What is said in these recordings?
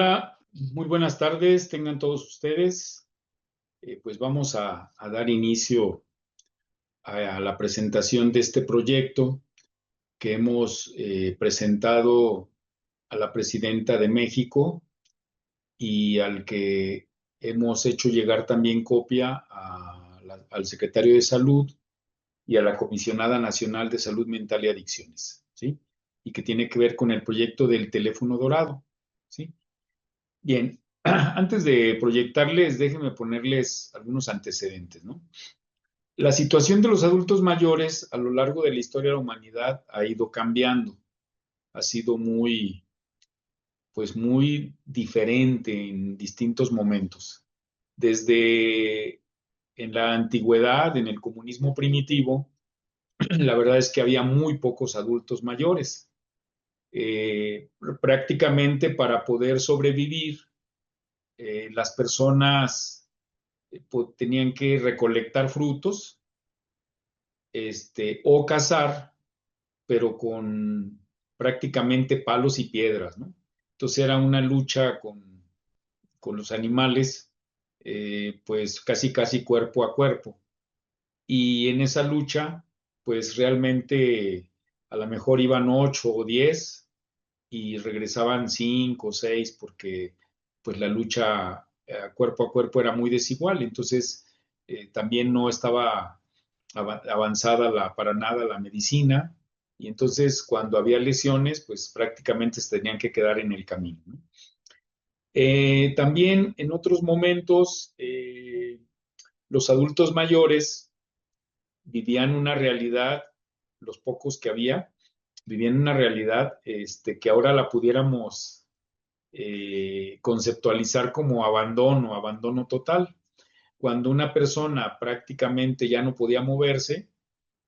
Hola, muy buenas tardes, tengan todos ustedes. Pues vamos a dar inicio a la presentación de este proyecto que hemos presentado a la presidenta de México y al que hemos hecho llegar también copia al secretario de Salud y a la Comisionada Nacional de Salud Mental y Adicciones, ¿sí? Y que tiene que ver con el proyecto del teléfono dorado, ¿sí? Bien, antes de proyectarles, déjenme ponerles algunos antecedentes, ¿no? La situación de los adultos mayores a lo largo de la historia de la humanidad ha ido cambiando, ha sido muy diferente en distintos momentos. Desde en la antigüedad, en el comunismo primitivo, la verdad es que había muy pocos adultos mayores. Prácticamente para poder sobrevivir, las personas tenían que recolectar frutos, o cazar, pero con prácticamente palos y piedras, ¿no? Entonces era una lucha con los animales, pues casi casi cuerpo a cuerpo. Y en esa lucha, pues realmente a lo mejor iban 8 o 10 y regresaban 5 o 6 porque pues la lucha cuerpo a cuerpo era muy desigual. Entonces también no estaba avanzada para nada la medicina, y entonces cuando había lesiones, pues prácticamente se tenían que quedar en el camino, ¿no? También en otros momentos, los adultos mayores vivían una realidad, los pocos que había, vivían una realidad que ahora la pudiéramos conceptualizar como abandono total. Cuando una persona prácticamente ya no podía moverse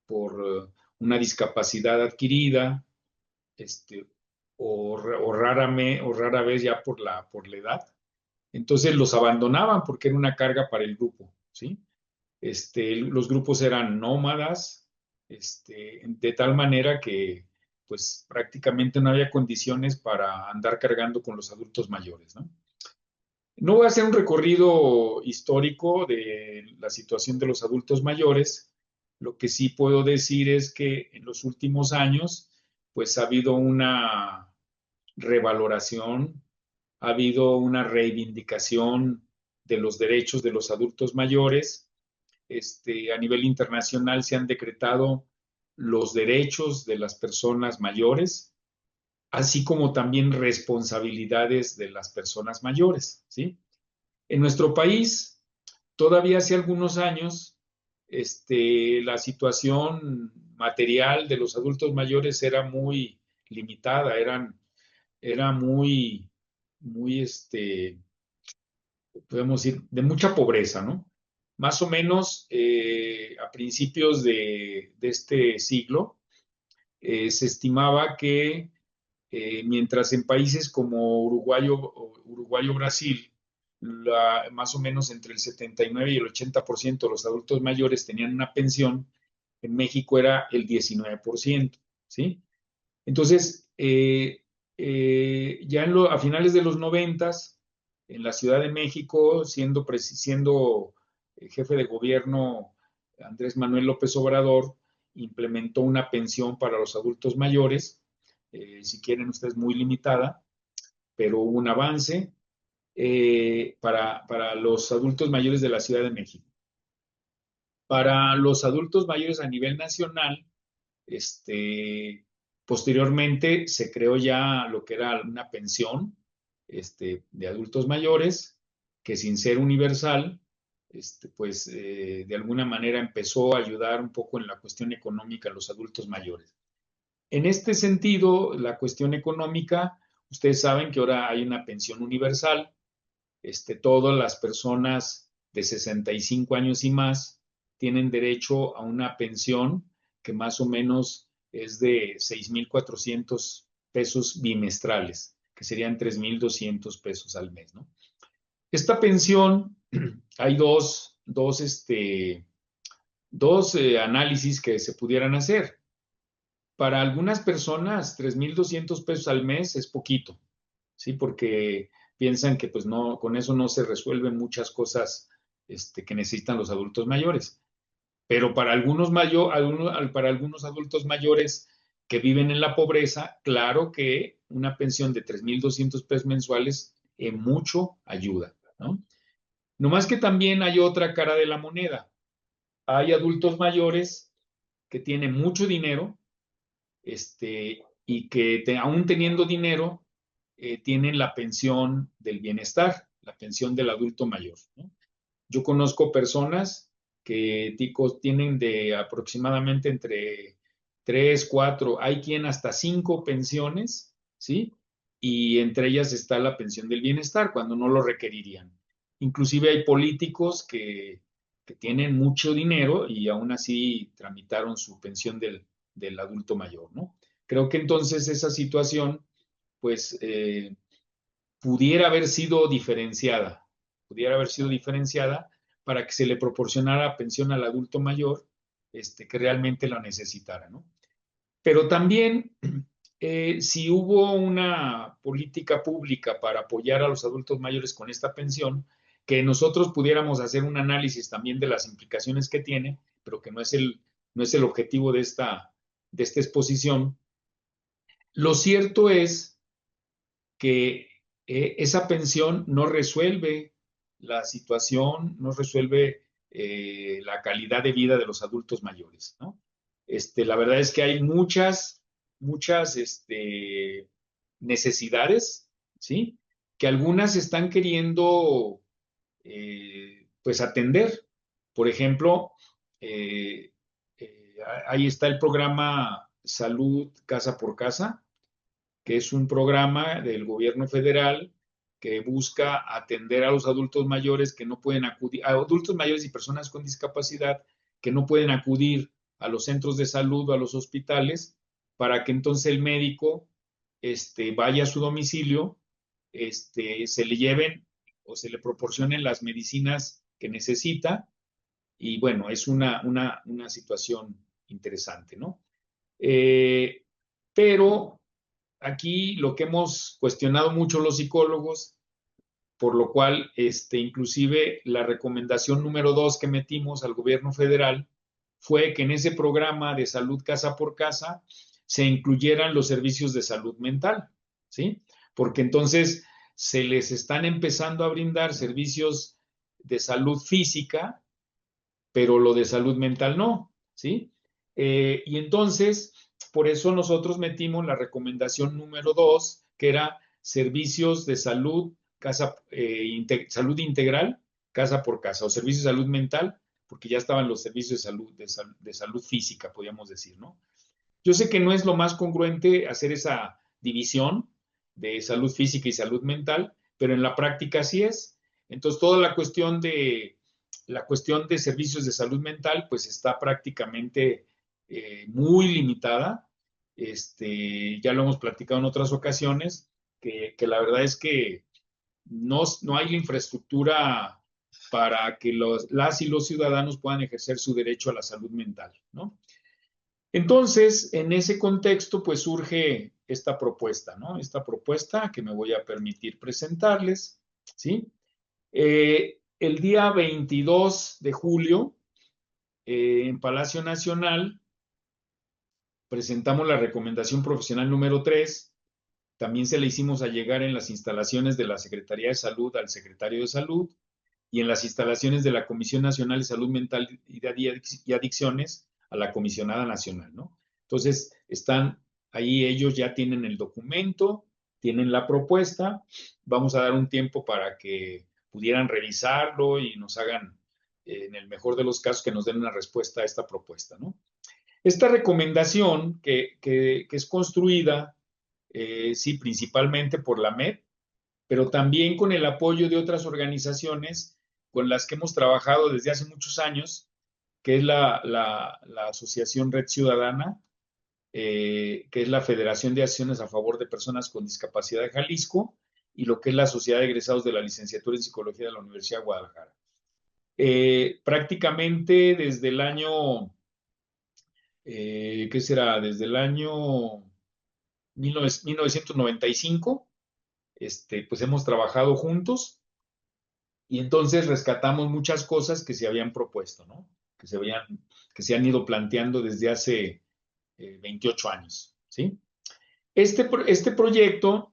por una discapacidad adquirida, este, o rara vez ya por la edad, entonces los abandonaban porque era una carga para el grupo, ¿sí? Los grupos eran nómadas, de tal manera que pues prácticamente no había condiciones para andar cargando con los adultos mayores, ¿no? No voy a hacer un recorrido histórico de la situación de los adultos mayores. Lo que sí puedo decir es que en los últimos años, pues ha habido una revaloración, ha habido una reivindicación de los derechos de los adultos mayores. A nivel internacional se han decretado los derechos de las personas mayores, así como también responsabilidades de las personas mayores, ¿sí? En nuestro país, todavía hace algunos años, la situación material de los adultos mayores era muy limitada, era muy, podemos decir, de mucha pobreza, ¿no? Más o menos a principios de este siglo, se estimaba que mientras en países como Uruguay o Brasil, más o menos entre el 79 y el 80% de los adultos mayores tenían una pensión, en México era el 19%, ¿sí? Entonces, ya a finales de los 90, en la Ciudad de México, siendo jefe de gobierno Andrés Manuel López Obrador, implementó una pensión para los adultos mayores, si quieren ustedes muy limitada, pero hubo un avance para los adultos mayores de la Ciudad de México. Para los adultos mayores a nivel nacional, posteriormente se creó ya lo que era una pensión de adultos mayores, que sin ser universal, pues de alguna manera empezó a ayudar un poco en la cuestión económica a los adultos mayores. En este sentido, la cuestión económica, ustedes saben que ahora hay una pensión universal. Todas las personas de 65 años y más tienen derecho a una pensión que más o menos es de 6,400 pesos bimestrales, que serían 3,200 pesos al mes, ¿no? Esta pensión, hay dos análisis que se pudieran hacer. Para algunas personas, 3,200 pesos al mes es poquito, ¿sí? Porque piensan que pues no, con eso no se resuelven muchas cosas que necesitan los adultos mayores. Pero para algunos adultos mayores que viven en la pobreza, claro que una pensión de 3,200 pesos mensuales mucho ayuda, ¿no? No más que también hay otra cara de la moneda. Hay adultos mayores que tienen mucho dinero, y que aún teniendo dinero, tienen la pensión del bienestar, la pensión del adulto mayor, ¿no? Yo conozco personas que tienen de aproximadamente entre 3, 4, hay quien hasta 5 pensiones, ¿sí? Y entre ellas está la pensión del bienestar, cuando no lo requerirían. Inclusive hay políticos que tienen mucho dinero y aún así tramitaron su pensión del adulto mayor, ¿no? Creo que entonces esa situación, pues, pudiera haber sido diferenciada, para que se le proporcionara pensión al adulto mayor, que realmente la necesitara, ¿no? Pero también, si hubo una política pública para apoyar a los adultos mayores con esta pensión, que nosotros pudiéramos hacer un análisis también de las implicaciones que tiene, pero que no es el objetivo de esta exposición. Lo cierto es que esa pensión no resuelve la situación, no resuelve la calidad de vida de los adultos mayores, ¿no? La verdad es que hay muchas necesidades, ¿sí? Que algunas están queriendo, pues, atender. Por ejemplo, eh, ahí está el programa Salud Casa por Casa, que es un programa del gobierno federal que busca atender a los adultos mayores que no pueden acudir, a adultos mayores y personas con discapacidad que no pueden acudir a los centros de salud o a los hospitales, para que entonces el médico vaya a su domicilio, se le lleven o se le proporcionen las medicinas que necesita, y bueno, es una situación interesante, ¿no? Pero aquí lo que hemos cuestionado mucho los psicólogos, por lo cual, inclusive la recomendación número 2 que metimos al gobierno federal fue que en ese programa de salud casa por casa se incluyeran los servicios de salud mental, ¿sí? Porque entonces se les están empezando a brindar servicios de salud física, pero lo de salud mental no, ¿sí? Y entonces, por eso nosotros metimos la recomendación número 2, que era servicios de salud, salud integral, casa por casa, o servicios de salud mental, porque ya estaban los servicios de salud física, podríamos decir, ¿no? Yo sé que no es lo más congruente hacer esa división de salud física y salud mental, pero en la práctica sí es. Entonces, toda la cuestión de servicios de salud mental, pues está prácticamente muy limitada. Ya lo hemos platicado en otras ocasiones, que la verdad es que no hay la infraestructura para que las y los ciudadanos puedan ejercer su derecho a la salud mental, ¿no? Entonces, en ese contexto, pues surge esta propuesta, ¿no? Esta propuesta que me voy a permitir presentarles, ¿sí? El día 22 de julio, en Palacio Nacional, presentamos la recomendación profesional número 3. También se le hicimos a llegar en las instalaciones de la Secretaría de Salud al secretario de Salud y en las instalaciones de la Comisión Nacional de Salud Mental y Adicciones a la Comisionada Nacional, ¿no? Entonces, están ahí, ellos ya tienen el documento, tienen la propuesta. Vamos a dar un tiempo para que pudieran revisarlo y nos hagan, en el mejor de los casos, que nos den una respuesta a esta propuesta, ¿no? Esta recomendación que es construida, sí, principalmente por la MED, pero también con el apoyo de otras organizaciones con las que hemos trabajado desde hace muchos años, que es la Asociación Red Ciudadana, que es la Federación de Acciones a Favor de Personas con Discapacidad de Jalisco, y lo que es la Sociedad de Egresados de la Licenciatura en Psicología de la Universidad de Guadalajara. Prácticamente desde el año, ¿qué será? Desde el año 1995, pues hemos trabajado juntos y entonces rescatamos muchas cosas que se habían propuesto, ¿no? Que se han ido planteando desde hace 28 años, ¿sí? Este proyecto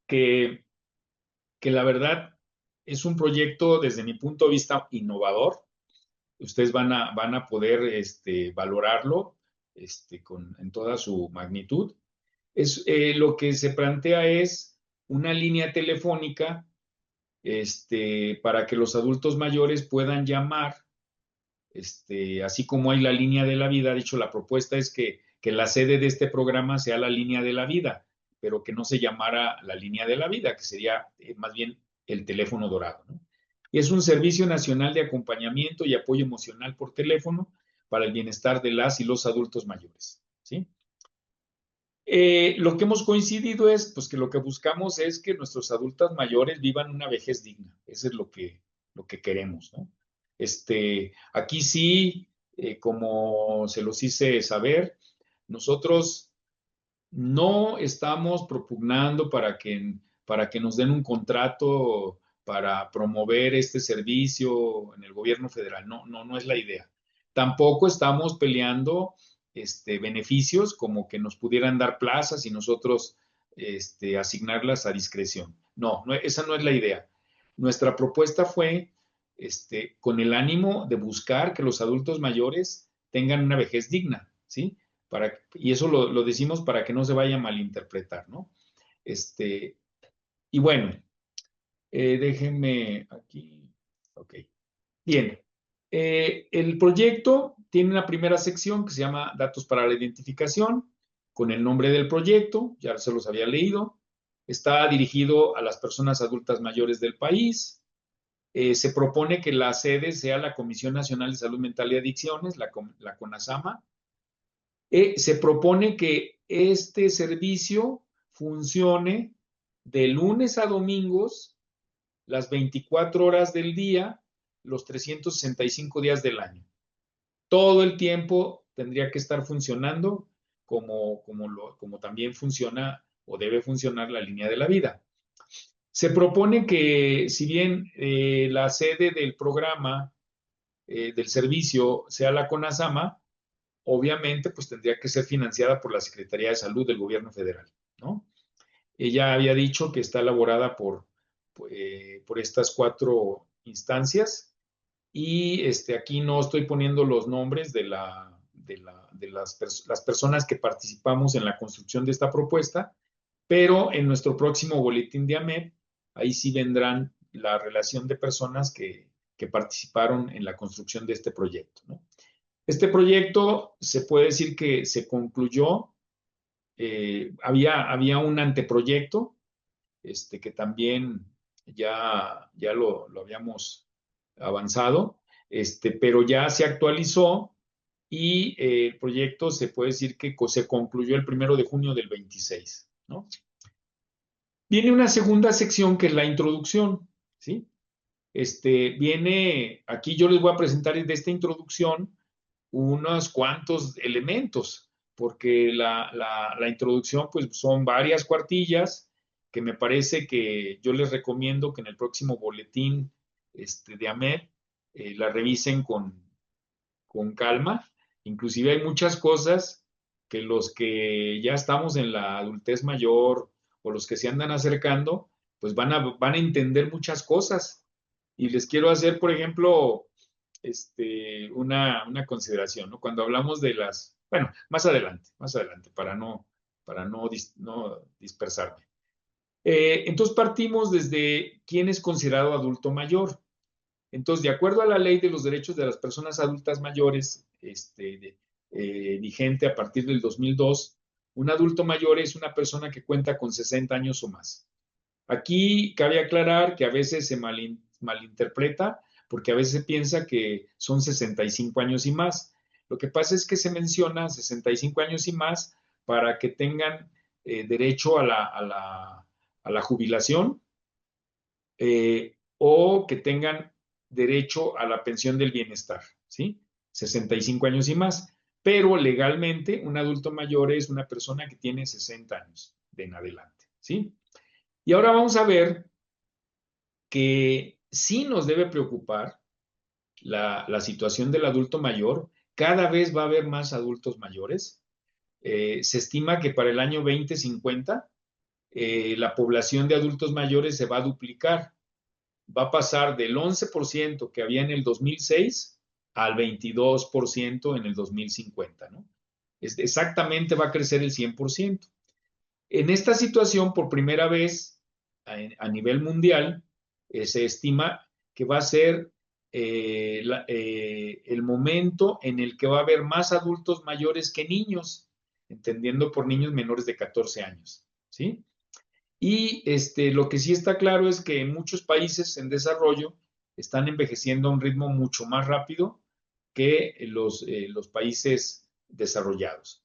que, que la verdad es un proyecto desde mi punto de vista innovador. Ustedes van a poder valorarlo en toda su magnitud. Lo que se plantea es una línea telefónica para que los adultos mayores puedan llamar, así como hay la línea de la vida. De hecho, la propuesta es que la sede de este programa sea la línea de la vida, pero que no se llamara la línea de la vida, que sería más bien el teléfono dorado, ¿no? Y es un servicio nacional de acompañamiento y apoyo emocional por teléfono para el bienestar de las y los adultos mayores, ¿sí? Lo que hemos coincidido es pues, que lo que buscamos es que nuestros adultos mayores vivan una vejez digna. Eso es lo que queremos, ¿no? Aquí sí, como se los hice saber, nosotros no estamos propugnando para que nos den un contrato para promover este servicio en el gobierno federal. No, no, no es la idea. Tampoco estamos peleando beneficios como que nos pudieran dar plazas y nosotros asignarlas a discreción. No, no, esa no es la idea. Nuestra propuesta fue con el ánimo de buscar que los adultos mayores tengan una vejez digna, ¿sí? Y eso lo decimos para que no se vaya a malinterpretar, ¿no? Este, y bueno, déjenme aquí. Ok. Bien. El proyecto tiene una primera sección que se llama Datos para la Identificación, con el nombre del proyecto, ya se los había leído. Está dirigido a las personas adultas mayores del país. Se propone que la sede sea la Comisión Nacional de Salud Mental y Adicciones, la CONASAMA. Se propone que este servicio funcione de lunes a domingos, las 24 horas del día, los 365 días del año. Todo el tiempo tendría que estar funcionando como también funciona o debe funcionar la línea de la vida. Se propone que si bien la sede del programa, del servicio, sea la CONASAMA, obviamente pues tendría que ser financiada por la Secretaría de Salud del Gobierno Federal, ¿no? Ella había dicho que está elaborada por estas 4 instancias y aquí no estoy poniendo los nombres de las personas que participamos en la construcción de esta propuesta, pero en nuestro próximo boletín de AMED, ahí sí vendrán la relación de personas que participaron en la construcción de este proyecto, ¿no? Este proyecto se puede decir que se concluyó. Había un anteproyecto que también ya lo habíamos avanzado, pero ya se actualizó y el proyecto se puede decir que se concluyó el 1 de junio del 26, ¿no? Viene una segunda sección que es la introducción, ¿sí? Aquí yo les voy a presentar de esta introducción unos cuantos elementos, porque la introducción pues son varias cuartillas que me parece que yo les recomiendo que en el próximo boletín de AMED la revisen con calma. Inclusive hay muchas cosas que los que ya estamos en la adultez mayor o los que se andan acercando, pues van a entender muchas cosas. Y les quiero hacer, por ejemplo, una consideración, ¿no? Cuando hablamos de bueno, más adelante, para no dispersarme. Entonces partimos desde quién es considerado adulto mayor. Entonces, de acuerdo a la Ley de los Derechos de las Personas Adultas Mayores, vigente a partir del 2002, un adulto mayor es una persona que cuenta con 60 años o más. Aquí cabe aclarar que a veces se malinterpreta porque a veces se piensa que son 65 años y más. Lo que pasa es que se menciona 65 años y más para que tengan derecho a la jubilación, o que tengan derecho a la pensión del bienestar, ¿sí? 65 años y más. Pero legalmente un adulto mayor es una persona que tiene 60 años de en adelante, ¿sí? Y ahora vamos a ver que sí nos debe preocupar la situación del adulto mayor. Cada vez va a haber más adultos mayores. Se estima que para el año 2050 la población de adultos mayores se va a duplicar. Va a pasar del 11% que había en el 2006 al 22% en el 2050, ¿no? Exactamente va a crecer el 100%. En esta situación, por primera vez a nivel mundial, se estima que va a ser el momento en el que va a haber más adultos mayores que niños, entendiendo por niños menores de 14 años, ¿sí? Y lo que sí está claro es que muchos países en desarrollo están envejeciendo a un ritmo mucho más rápido que los países desarrollados,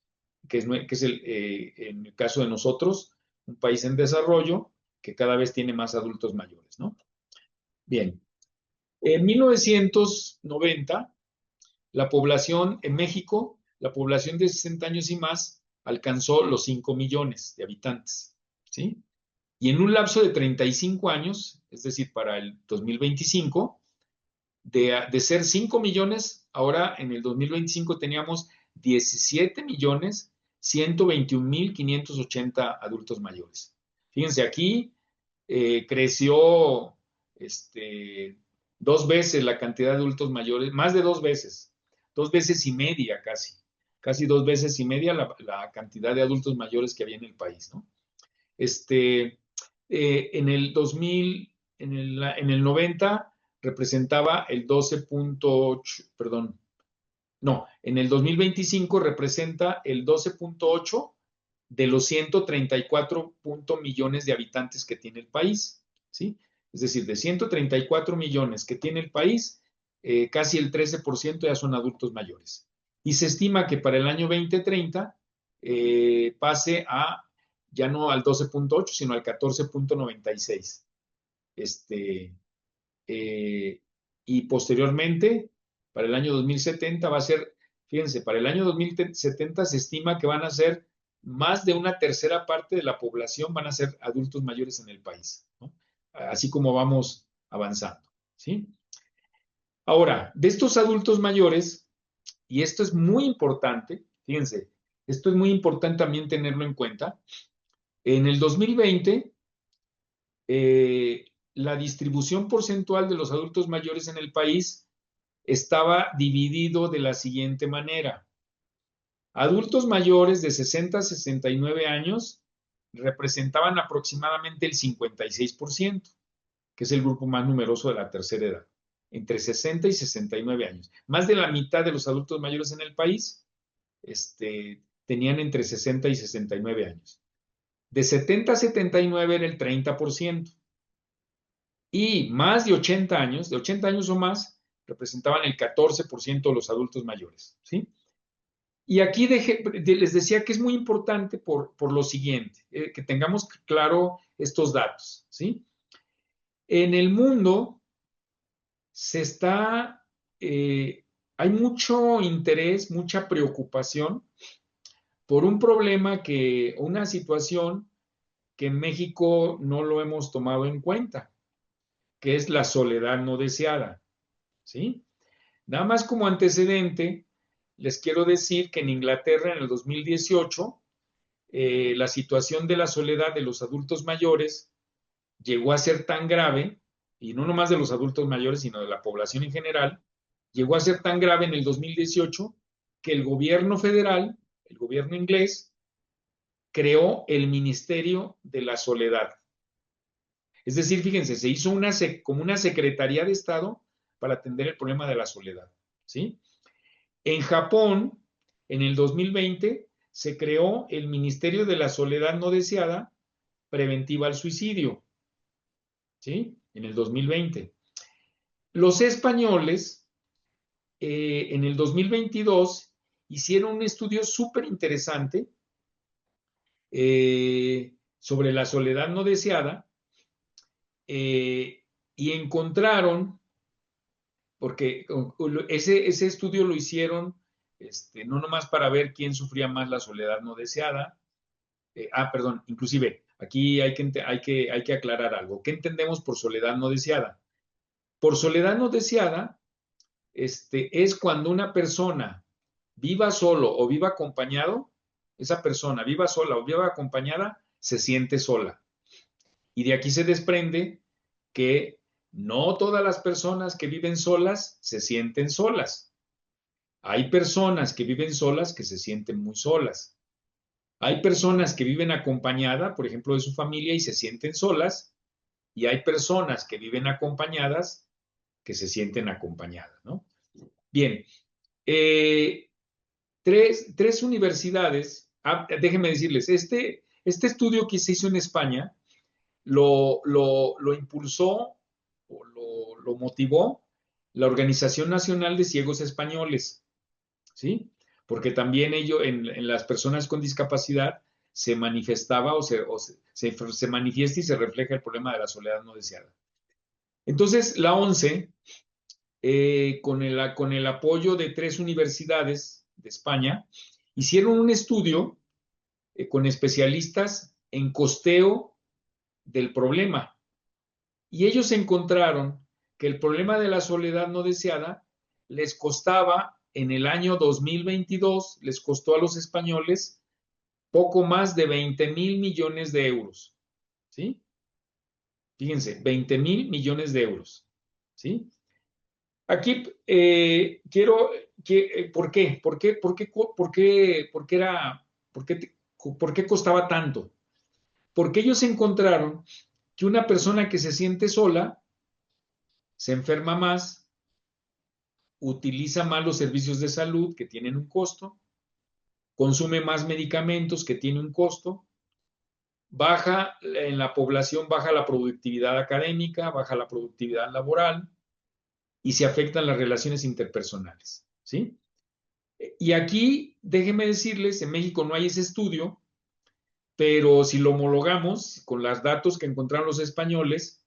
que es en el caso de nosotros, un país en desarrollo que cada vez tiene más adultos mayores, ¿no? Bien, en 1990, la población en México, la población de 60 años y más, alcanzó los 5 millones de habitantes, ¿sí? Y en un lapso de 35 años, es decir, para el 2025, de ser 5 millones, ahora en el 2025 teníamos 17 millones 121 mil 580 adultos mayores. Fíjense, aquí creció dos veces la cantidad de adultos mayores, más de dos veces y media casi dos veces y media la cantidad de adultos mayores que había en el país, ¿no? En el 2000, en el 90 representaba el 12.8, perdón, no, en el 2025 representa el 12.8 de los 134 millones de habitantes que tiene el país, ¿sí? Es decir, de 134 millones que tiene el país, casi el 13% ya son adultos mayores. Y se estima que para el año 2030 pase a ya no al 12.8, sino al 14.96. Este, eh, y posteriormente, para el año 2070 va a ser, fíjense, para el año 2070 se estima que van a ser más de una tercera parte de la población van a ser adultos mayores en el país, ¿no? Así como vamos avanzando, ¿sí? Ahora, de estos adultos mayores, y esto es muy importante, fíjense, esto es muy importante también tenerlo en cuenta, en el 2020, la distribución porcentual de los adultos mayores en el país estaba dividido de la siguiente manera. Adultos mayores de 60 a 69 años representaban aproximadamente el 56%, que es el grupo más numeroso de la tercera edad, entre 60 y 69 años. Más de la mitad de los adultos mayores en el país tenían entre 60 y 69 años. De 70 a 79 era el 30%. Y más de 80 años, de 80 años o más, representaban el 14% de los adultos mayores, ¿sí? Y aquí les decía que es muy importante por lo siguiente, que tengamos claro estos datos, ¿sí? En el mundo se está, hay mucho interés, mucha preocupación por un problema una situación que en México no lo hemos tomado en cuenta, que es la soledad no deseada, ¿sí? Nada más como antecedente, les quiero decir que en Inglaterra en el 2018 la situación de la soledad de los adultos mayores llegó a ser tan grave, y no nomás de los adultos mayores, sino de la población en general, llegó a ser tan grave en el 2018 que el gobierno federal, el gobierno inglés, creó el Ministerio de la Soledad. Es decir, fíjense, se hizo como una Secretaría de Estado para atender el problema de la soledad, ¿sí? En Japón, en el 2020, se creó el Ministerio de la Soledad No Deseada Preventiva al Suicidio, ¿sí? En el 2020. Los españoles, en el 2022, hicieron un estudio súper interesante sobre la soledad no deseada y encontraron, porque ese estudio lo hicieron no nomás para ver quién sufría más la soledad no deseada, perdón, inclusive Aquí hay que aclarar algo. ¿Qué entendemos por soledad no deseada? Por soledad no deseada, es cuando una persona viva solo o viva acompañado, esa persona viva sola o viva acompañada, se siente sola. Y de aquí se desprende que no todas las personas que viven solas se sienten solas. Hay personas que viven solas que se sienten muy solas. Hay personas que viven acompañada, por ejemplo, de su familia y se sienten solas. Y hay personas que viven acompañadas que se sienten acompañadas, ¿no? Bien, eh, tres universidades, déjenme decirles, este estudio que se hizo en España lo impulsó o lo motivó la Organización Nacional de Ciegos Españoles, ¿sí? Porque también en las personas con discapacidad se manifestaba se manifiesta y se refleja el problema de la soledad no deseada. Entonces, la ONCE, con el apoyo de tres universidades de España, hicieron un estudio con especialistas en costeo del problema. Y ellos encontraron que el problema de la soledad no deseada les costaba en el año 2022, les costó a los españoles poco más de 20,000 millones de euros. ¿Sí? Fíjense, 20,000 millones de euros. ¿Sí? Aquí ¿por qué? ¿Por qué costaba tanto? Porque ellos encontraron que una persona que se siente sola se enferma más, utiliza más los servicios de salud que tienen un costo, consume más medicamentos que tienen un costo, baja en la población, baja la productividad académica, baja la productividad laboral y se afectan las relaciones interpersonales. ¿Sí? Y aquí, déjenme decirles, en México no hay ese estudio, pero si lo homologamos con los datos que encontraron los españoles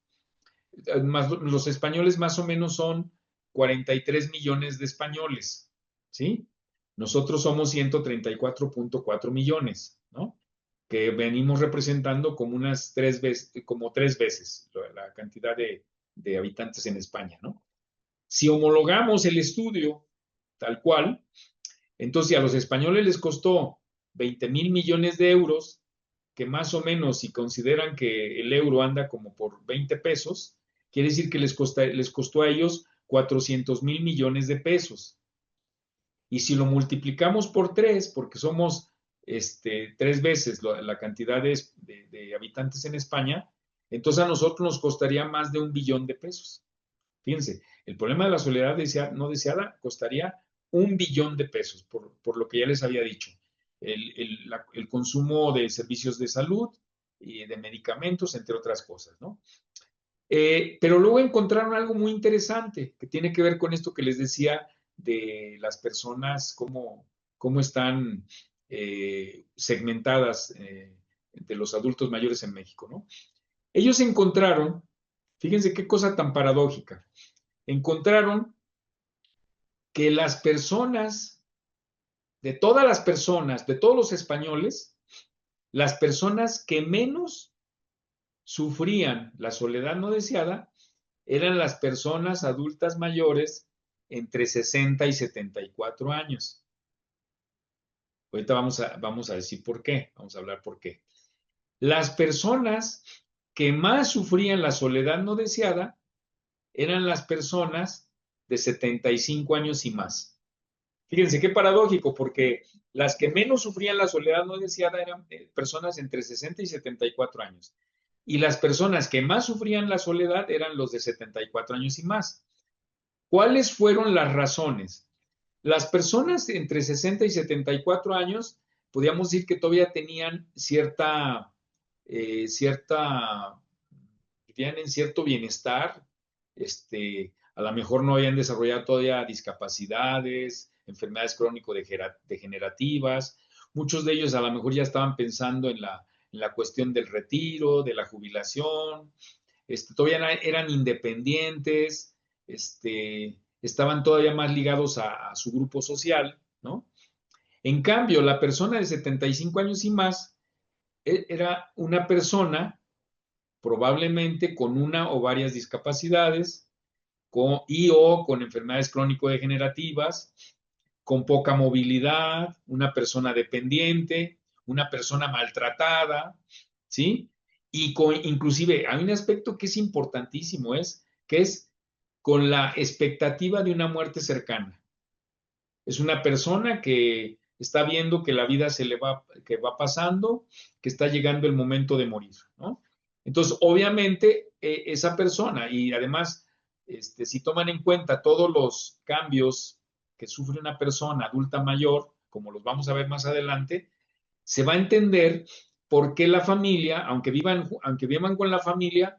más o menos son 43 millones de españoles, ¿sí? Nosotros somos 134,4 millones, ¿no? Que venimos representando como como tres veces la cantidad de habitantes en España, ¿no? Si homologamos el estudio tal cual, entonces a los españoles les costó 20,000 millones de euros, que más o menos si consideran que el euro anda como por 20 pesos, quiere decir que les costó a ellos 400,000 millones de pesos. Y si lo multiplicamos por tres, porque somos tres veces la cantidad de habitantes en España, entonces a nosotros nos costaría más de 1 billón de pesos. Fíjense, el problema de la soledad no deseada costaría 1 billón de pesos, por lo que ya les había dicho. El consumo de servicios de salud y de medicamentos, entre otras cosas, ¿no? Pero luego encontraron algo muy interesante que tiene que ver con esto que les decía de las personas, cómo están segmentadas de los adultos mayores en México, ¿no? Ellos encontraron, fíjense qué cosa tan paradójica, encontraron que las personas, de todos los españoles, las personas que menos sufrían la soledad no deseada eran las personas adultas mayores entre 60 y 74 años. Ahorita vamos a decir por qué, vamos a hablar por qué. Las personas que más sufrían la soledad no deseada eran las personas de 75 años y más. Fíjense qué paradójico, porque las que menos sufrían la soledad no deseada eran personas entre 60 y 74 años. Y las personas que más sufrían la soledad eran los de 74 años y más. ¿Cuáles fueron las razones? Las personas entre 60 y 74 años, podríamos decir que todavía tenían vivían en cierto bienestar, a lo mejor no habían desarrollado todavía discapacidades, enfermedades crónico-degenerativas, muchos de ellos a lo mejor ya estaban pensando en la cuestión del retiro, de la jubilación, todavía eran independientes, estaban todavía más ligados a su grupo social, ¿no? En cambio, la persona de 75 años y más era una persona probablemente con una o varias discapacidades y o con enfermedades crónico-degenerativas, con poca movilidad, una persona dependiente, una persona maltratada, ¿sí? Y inclusive hay un aspecto que es importantísimo, que es con la expectativa de una muerte cercana. Es una persona que está viendo que la vida que va pasando, que está llegando el momento de morir, ¿no? Entonces, obviamente, esa persona, y además, si toman en cuenta todos los cambios que sufre una persona adulta mayor, como los vamos a ver más adelante, se va a entender por qué la familia, aunque vivan con la familia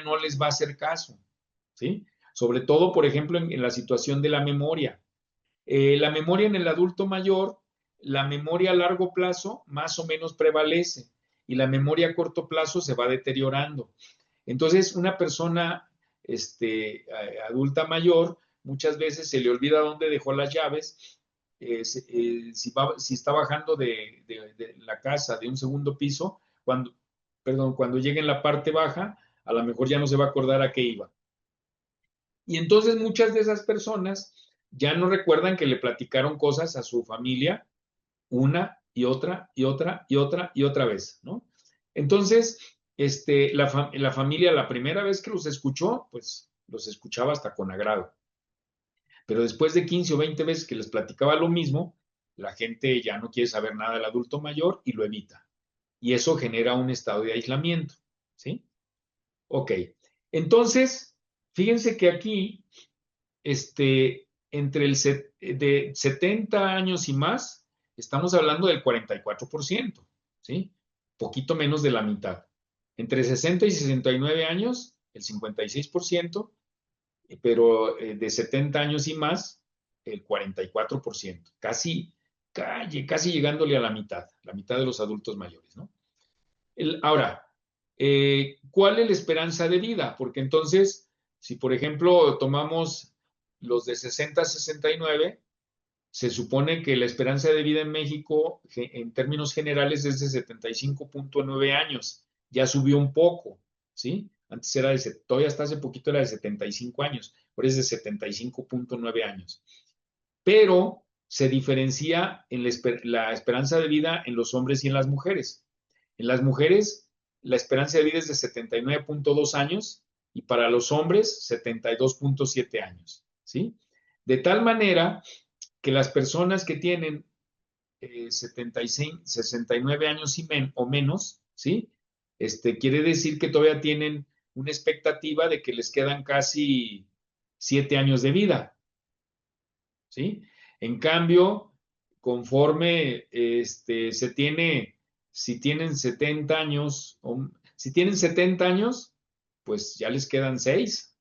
no les va a hacer caso, ¿sí? Sobre todo, por ejemplo, en la situación de la memoria. La memoria en el adulto mayor, la memoria a largo plazo más o menos prevalece y la memoria a corto plazo se va deteriorando. Entonces, una persona adulta mayor muchas veces se le olvida dónde dejó las llaves. Si está bajando de la casa de un segundo piso, cuando llegue en la parte baja, a lo mejor ya no se va a acordar a qué iba. Y entonces muchas de esas personas ya no recuerdan que le platicaron cosas a su familia una y otra y otra y otra y otra vez, ¿no? Entonces, la familia la primera vez que los escuchó, pues los escuchaba hasta con agrado. Pero después de 15 o 20 veces que les platicaba lo mismo, la gente ya no quiere saber nada del adulto mayor y lo evita. Y eso genera un estado de aislamiento, ¿sí? Ok. Entonces, fíjense que aquí entre de 70 años y más, estamos hablando del 44%, ¿sí? Poquito menos de la mitad. Entre 60 y 69 años, el 56%, pero de 70 años y más, el 44%. Casi llegándole a la mitad de los adultos mayores, ¿no? Ahora, ¿cuál es la esperanza de vida? Porque entonces, si por ejemplo tomamos los de 60 a 69, se supone que la esperanza de vida en México, en términos generales, es de 75.9 años. Ya subió un poco, ¿sí? Antes era todavía hasta hace poquito era de 75 años, ahora es de 75.9 años. Pero se diferencia en la esperanza de vida en los hombres y en las mujeres. En las mujeres, la esperanza de vida es de 79.2 años y para los hombres, 72.7 años, ¿sí? De tal manera que las personas que tienen 69 años o menos, ¿sí? Quiere decir que todavía tienen una expectativa de que les quedan casi 7 años de vida, ¿sí? En cambio, conforme si tienen 70 años, si tienen 70 años, pues ya les quedan 6.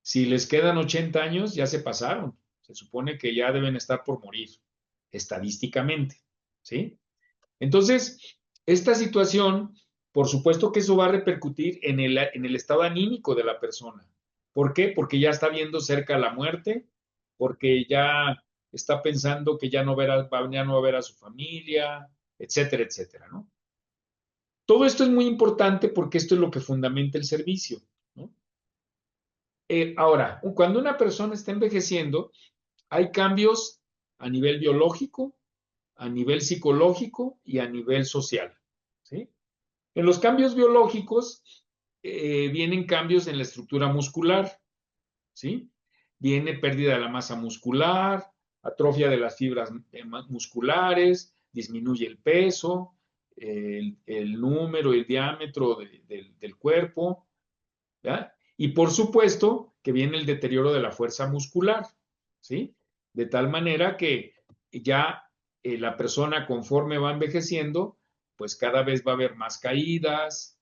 Si les quedan 80 años, ya se pasaron. Se supone que ya deben estar por morir, estadísticamente, ¿sí? Entonces, esta situación, por supuesto que eso va a repercutir en el estado anímico de la persona. ¿Por qué? Porque ya está viendo cerca la muerte, porque ya está pensando que ya no va a ver a su familia, etcétera, etcétera, ¿no? Todo esto es muy importante porque esto es lo que fundamenta el servicio, ¿no? Ahora, cuando una persona está envejeciendo, hay cambios a nivel biológico, a nivel psicológico y a nivel social, ¿sí? En los cambios biológicos vienen cambios en la estructura muscular, ¿sí? Viene pérdida de la masa muscular, atrofia de las fibras musculares, disminuye el peso, el número, el diámetro del cuerpo, ¿ya? Y por supuesto que viene el deterioro de la fuerza muscular, ¿sí? De tal manera que ya la persona conforme va envejeciendo, pues cada vez va a haber más caídas,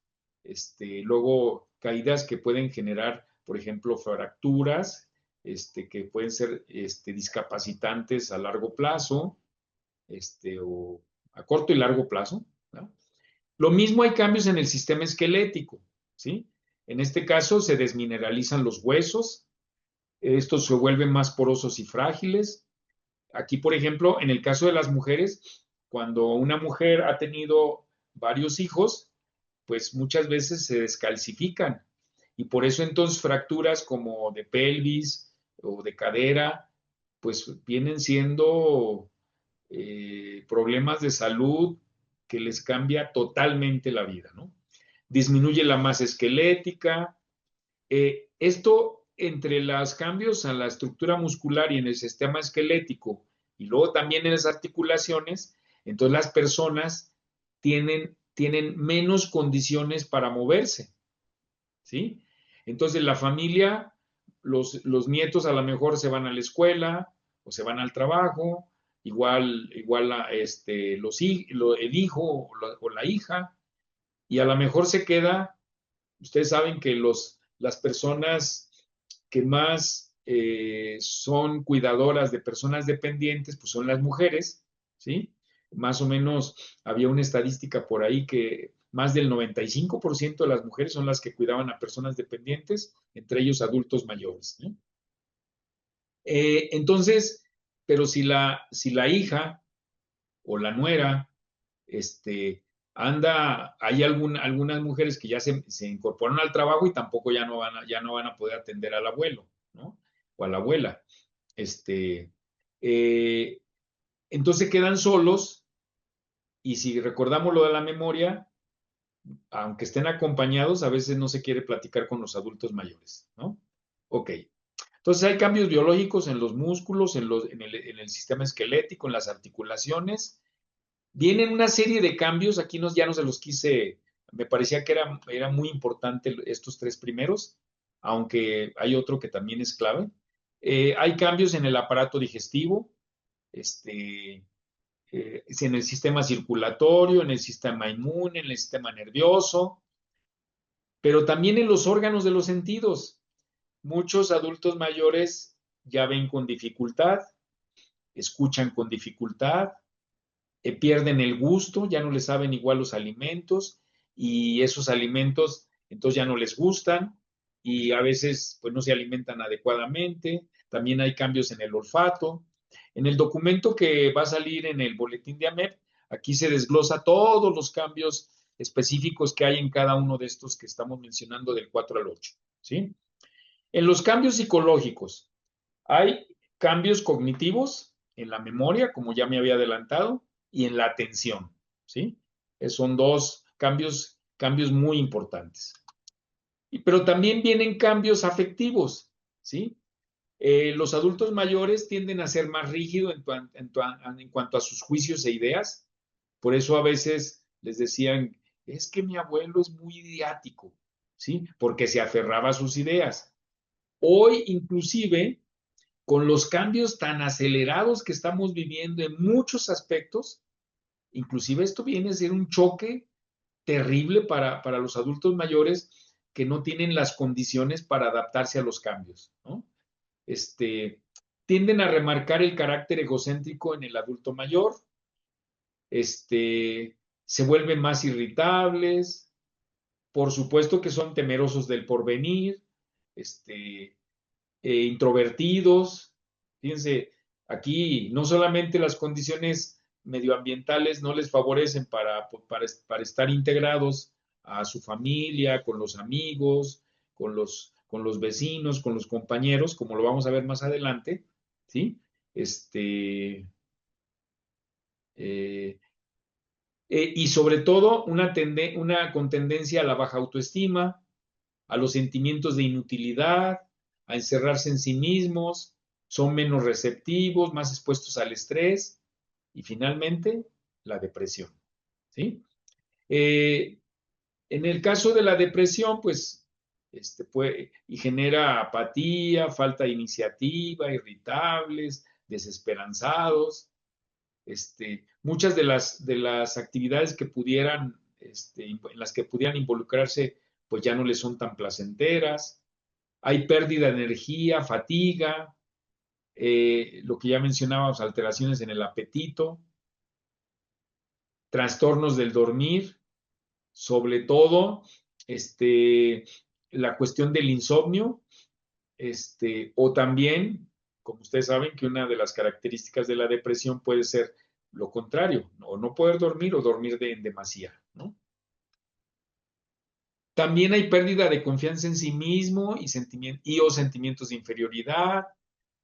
luego caídas que pueden generar, por ejemplo, fracturas, que pueden ser discapacitantes a largo plazo, o a corto y largo plazo, ¿no? Lo mismo hay cambios en el sistema esquelético, ¿sí? En este caso se desmineralizan los huesos, estos se vuelven más porosos y frágiles. Aquí, por ejemplo, en el caso de las mujeres, cuando una mujer ha tenido varios hijos, pues muchas veces se descalcifican y por eso entonces fracturas como de pelvis o de cadera, pues vienen siendo problemas de salud que les cambia totalmente la vida, ¿no? Disminuye la masa esquelética. Esto entre los cambios a la estructura muscular y en el sistema esquelético y luego también en las articulaciones, entonces las personas tienen menos condiciones para moverse, ¿sí? Entonces la familia, los nietos a lo mejor se van a la escuela o se van al trabajo, igual el hijo o la hija, y a lo mejor se queda. Ustedes saben que las personas que más son cuidadoras de personas dependientes, pues son las mujeres, ¿sí? Más o menos había una estadística por ahí que más del 95% de las mujeres son las que cuidaban a personas dependientes, entre ellos adultos mayores, ¿no? Entonces, pero si la hija o la nuera hay algunas mujeres que ya se incorporan al trabajo y tampoco ya no van a poder atender al abuelo, ¿no? O a la abuela. Este, eh, entonces quedan solos y si recordamos lo de la memoria, aunque estén acompañados, a veces no se quiere platicar con los adultos mayores, ¿no? Ok. Entonces hay cambios biológicos en los músculos, en el sistema esquelético, en las articulaciones. Vienen una serie de cambios, aquí ya no se los quise, me parecía que era muy importante estos tres primeros, aunque hay otro que también es clave. Hay cambios en el aparato digestivo, en el sistema circulatorio, en el sistema inmune, en el sistema nervioso, pero también en los órganos de los sentidos. Muchos adultos mayores ya ven con dificultad, escuchan con dificultad, pierden el gusto, ya no les saben igual los alimentos y esos alimentos entonces ya no les gustan y a veces pues no se alimentan adecuadamente. También hay cambios en el olfato. En el documento que va a salir en el boletín de AMEP, aquí se desglosa todos los cambios específicos que hay en cada uno de estos que estamos mencionando del 4 al 8, ¿sí? En los cambios psicológicos, hay cambios cognitivos en la memoria, como ya me había adelantado, y en la atención, ¿sí? Son dos cambios muy importantes. Pero también vienen cambios afectivos, ¿sí? Los adultos mayores tienden a ser más rígidos en cuanto a sus juicios e ideas. Por eso a veces les decían, es que mi abuelo es muy idiático, ¿sí? Porque se aferraba a sus ideas. Hoy, inclusive, con los cambios tan acelerados que estamos viviendo en muchos aspectos, inclusive esto viene a ser un choque terrible para los adultos mayores que no tienen las condiciones para adaptarse a los cambios, ¿no? Tienden a remarcar el carácter egocéntrico en el adulto mayor, se vuelven más irritables, por supuesto que son temerosos del porvenir, introvertidos. Fíjense, aquí no solamente las condiciones medioambientales no les favorecen para estar integrados a su familia, con los amigos, con los vecinos, con los compañeros, como lo vamos a ver más adelante, ¿sí? Eh, y sobre todo una con tendencia a la baja autoestima, a los sentimientos de inutilidad, a encerrarse en sí mismos, son menos receptivos, más expuestos al estrés y finalmente la depresión, ¿sí? En el caso de la depresión, pues, y genera apatía, falta de iniciativa, irritables, desesperanzados. Muchas de las actividades que en las que pudieran involucrarse, pues ya no les son tan placenteras. Hay pérdida de energía, fatiga, lo que ya mencionábamos, alteraciones en el apetito, trastornos del dormir, sobre todo la cuestión del insomnio, o también, como ustedes saben, que una de las características de la depresión puede ser lo contrario, o no poder dormir o dormir en demasía, ¿no? También hay pérdida de confianza en sí mismo o sentimientos de inferioridad,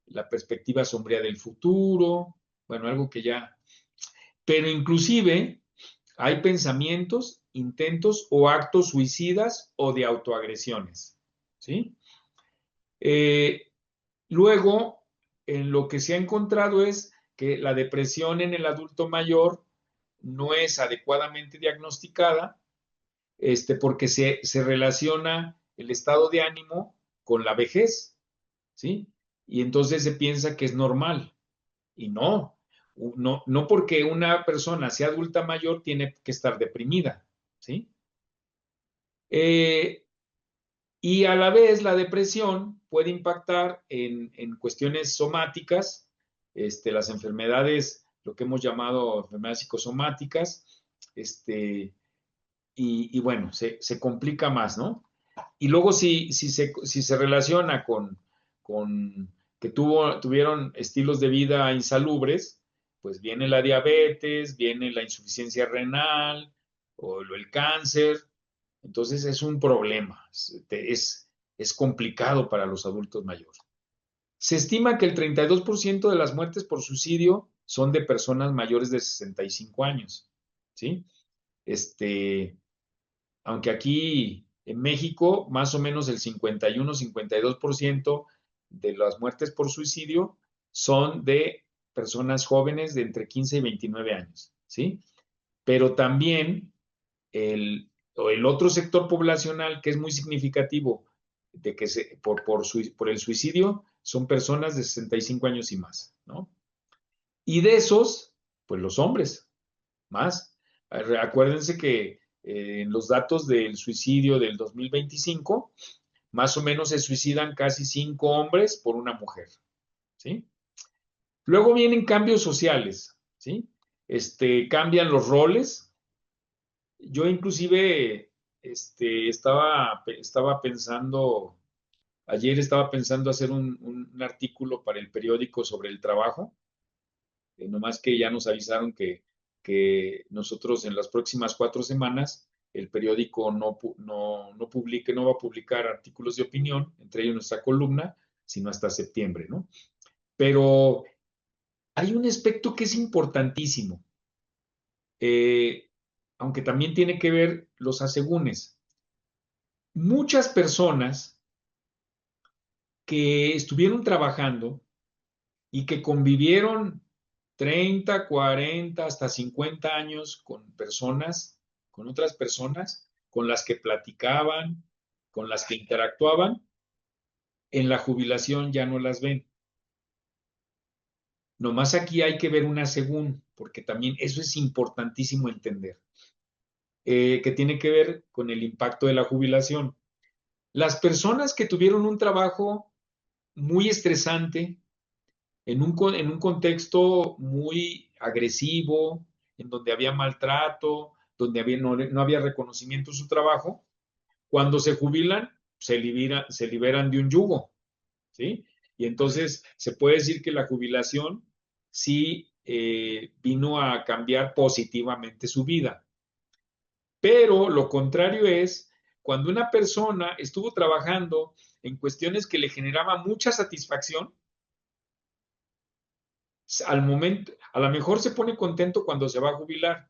la perspectiva sombría del futuro, bueno, algo que ya... Pero inclusive hay pensamientos, intentos o actos suicidas o de autoagresiones, ¿sí? Eh, Luego, en lo que se ha encontrado es que la depresión en el adulto mayor no es adecuadamente diagnosticada, porque se relaciona el estado de ánimo con la vejez, ¿sí? Y entonces se piensa que es normal. Y no, no porque una persona sea adulta mayor tiene que estar deprimida, ¿sí? Eh, y a la vez la depresión puede impactar en cuestiones somáticas, las enfermedades, lo que hemos llamado enfermedades psicosomáticas, y bueno, se complica más, ¿no? Y luego si se relaciona con que tuvieron estilos de vida insalubres, pues viene la diabetes, viene la insuficiencia renal o el cáncer. Entonces es un problema, es complicado para los adultos mayores. Se estima que el 32% de las muertes por suicidio son de personas mayores de 65 años, ¿sí? Este, Aunque aquí en México más o menos el 51-52% de las muertes por suicidio son de personas jóvenes de entre 15 y 29 años, ¿sí? Pero también el otro sector poblacional que es muy significativo de que por el suicidio son personas de 65 años y más, ¿no? Y de esos, pues los hombres, más. Acuérdense que en los datos del suicidio del 2025, más o menos se suicidan casi 5 hombres por una mujer, ¿sí? Luego vienen cambios sociales, ¿sí? Cambian los roles. Yo inclusive estaba pensando, ayer estaba pensando hacer un artículo para el periódico sobre el trabajo, nomás que ya nos avisaron que nosotros en las próximas 4 semanas el periódico no va a publicar artículos de opinión, entre ellos nuestra columna, sino hasta septiembre, ¿no? Pero hay un aspecto que es importantísimo, eh, aunque también tiene que ver los asegúnes. Muchas personas que estuvieron trabajando y que convivieron 30, 40, hasta 50 años con otras personas, con las que platicaban, con las que interactuaban, en la jubilación ya no las ven. Nomás aquí hay que ver una según, porque también eso es importantísimo entender, que tiene que ver con el impacto de la jubilación. Las personas que tuvieron un trabajo muy estresante, en un contexto muy agresivo, en donde había maltrato, donde no había reconocimiento de su trabajo, cuando se jubilan, se liberan de un yugo, ¿sí? Y entonces se puede decir que la jubilación sí vino a cambiar positivamente su vida. Pero lo contrario es cuando una persona estuvo trabajando en cuestiones que le generaban mucha satisfacción, al momento, a lo mejor se pone contento cuando se va a jubilar,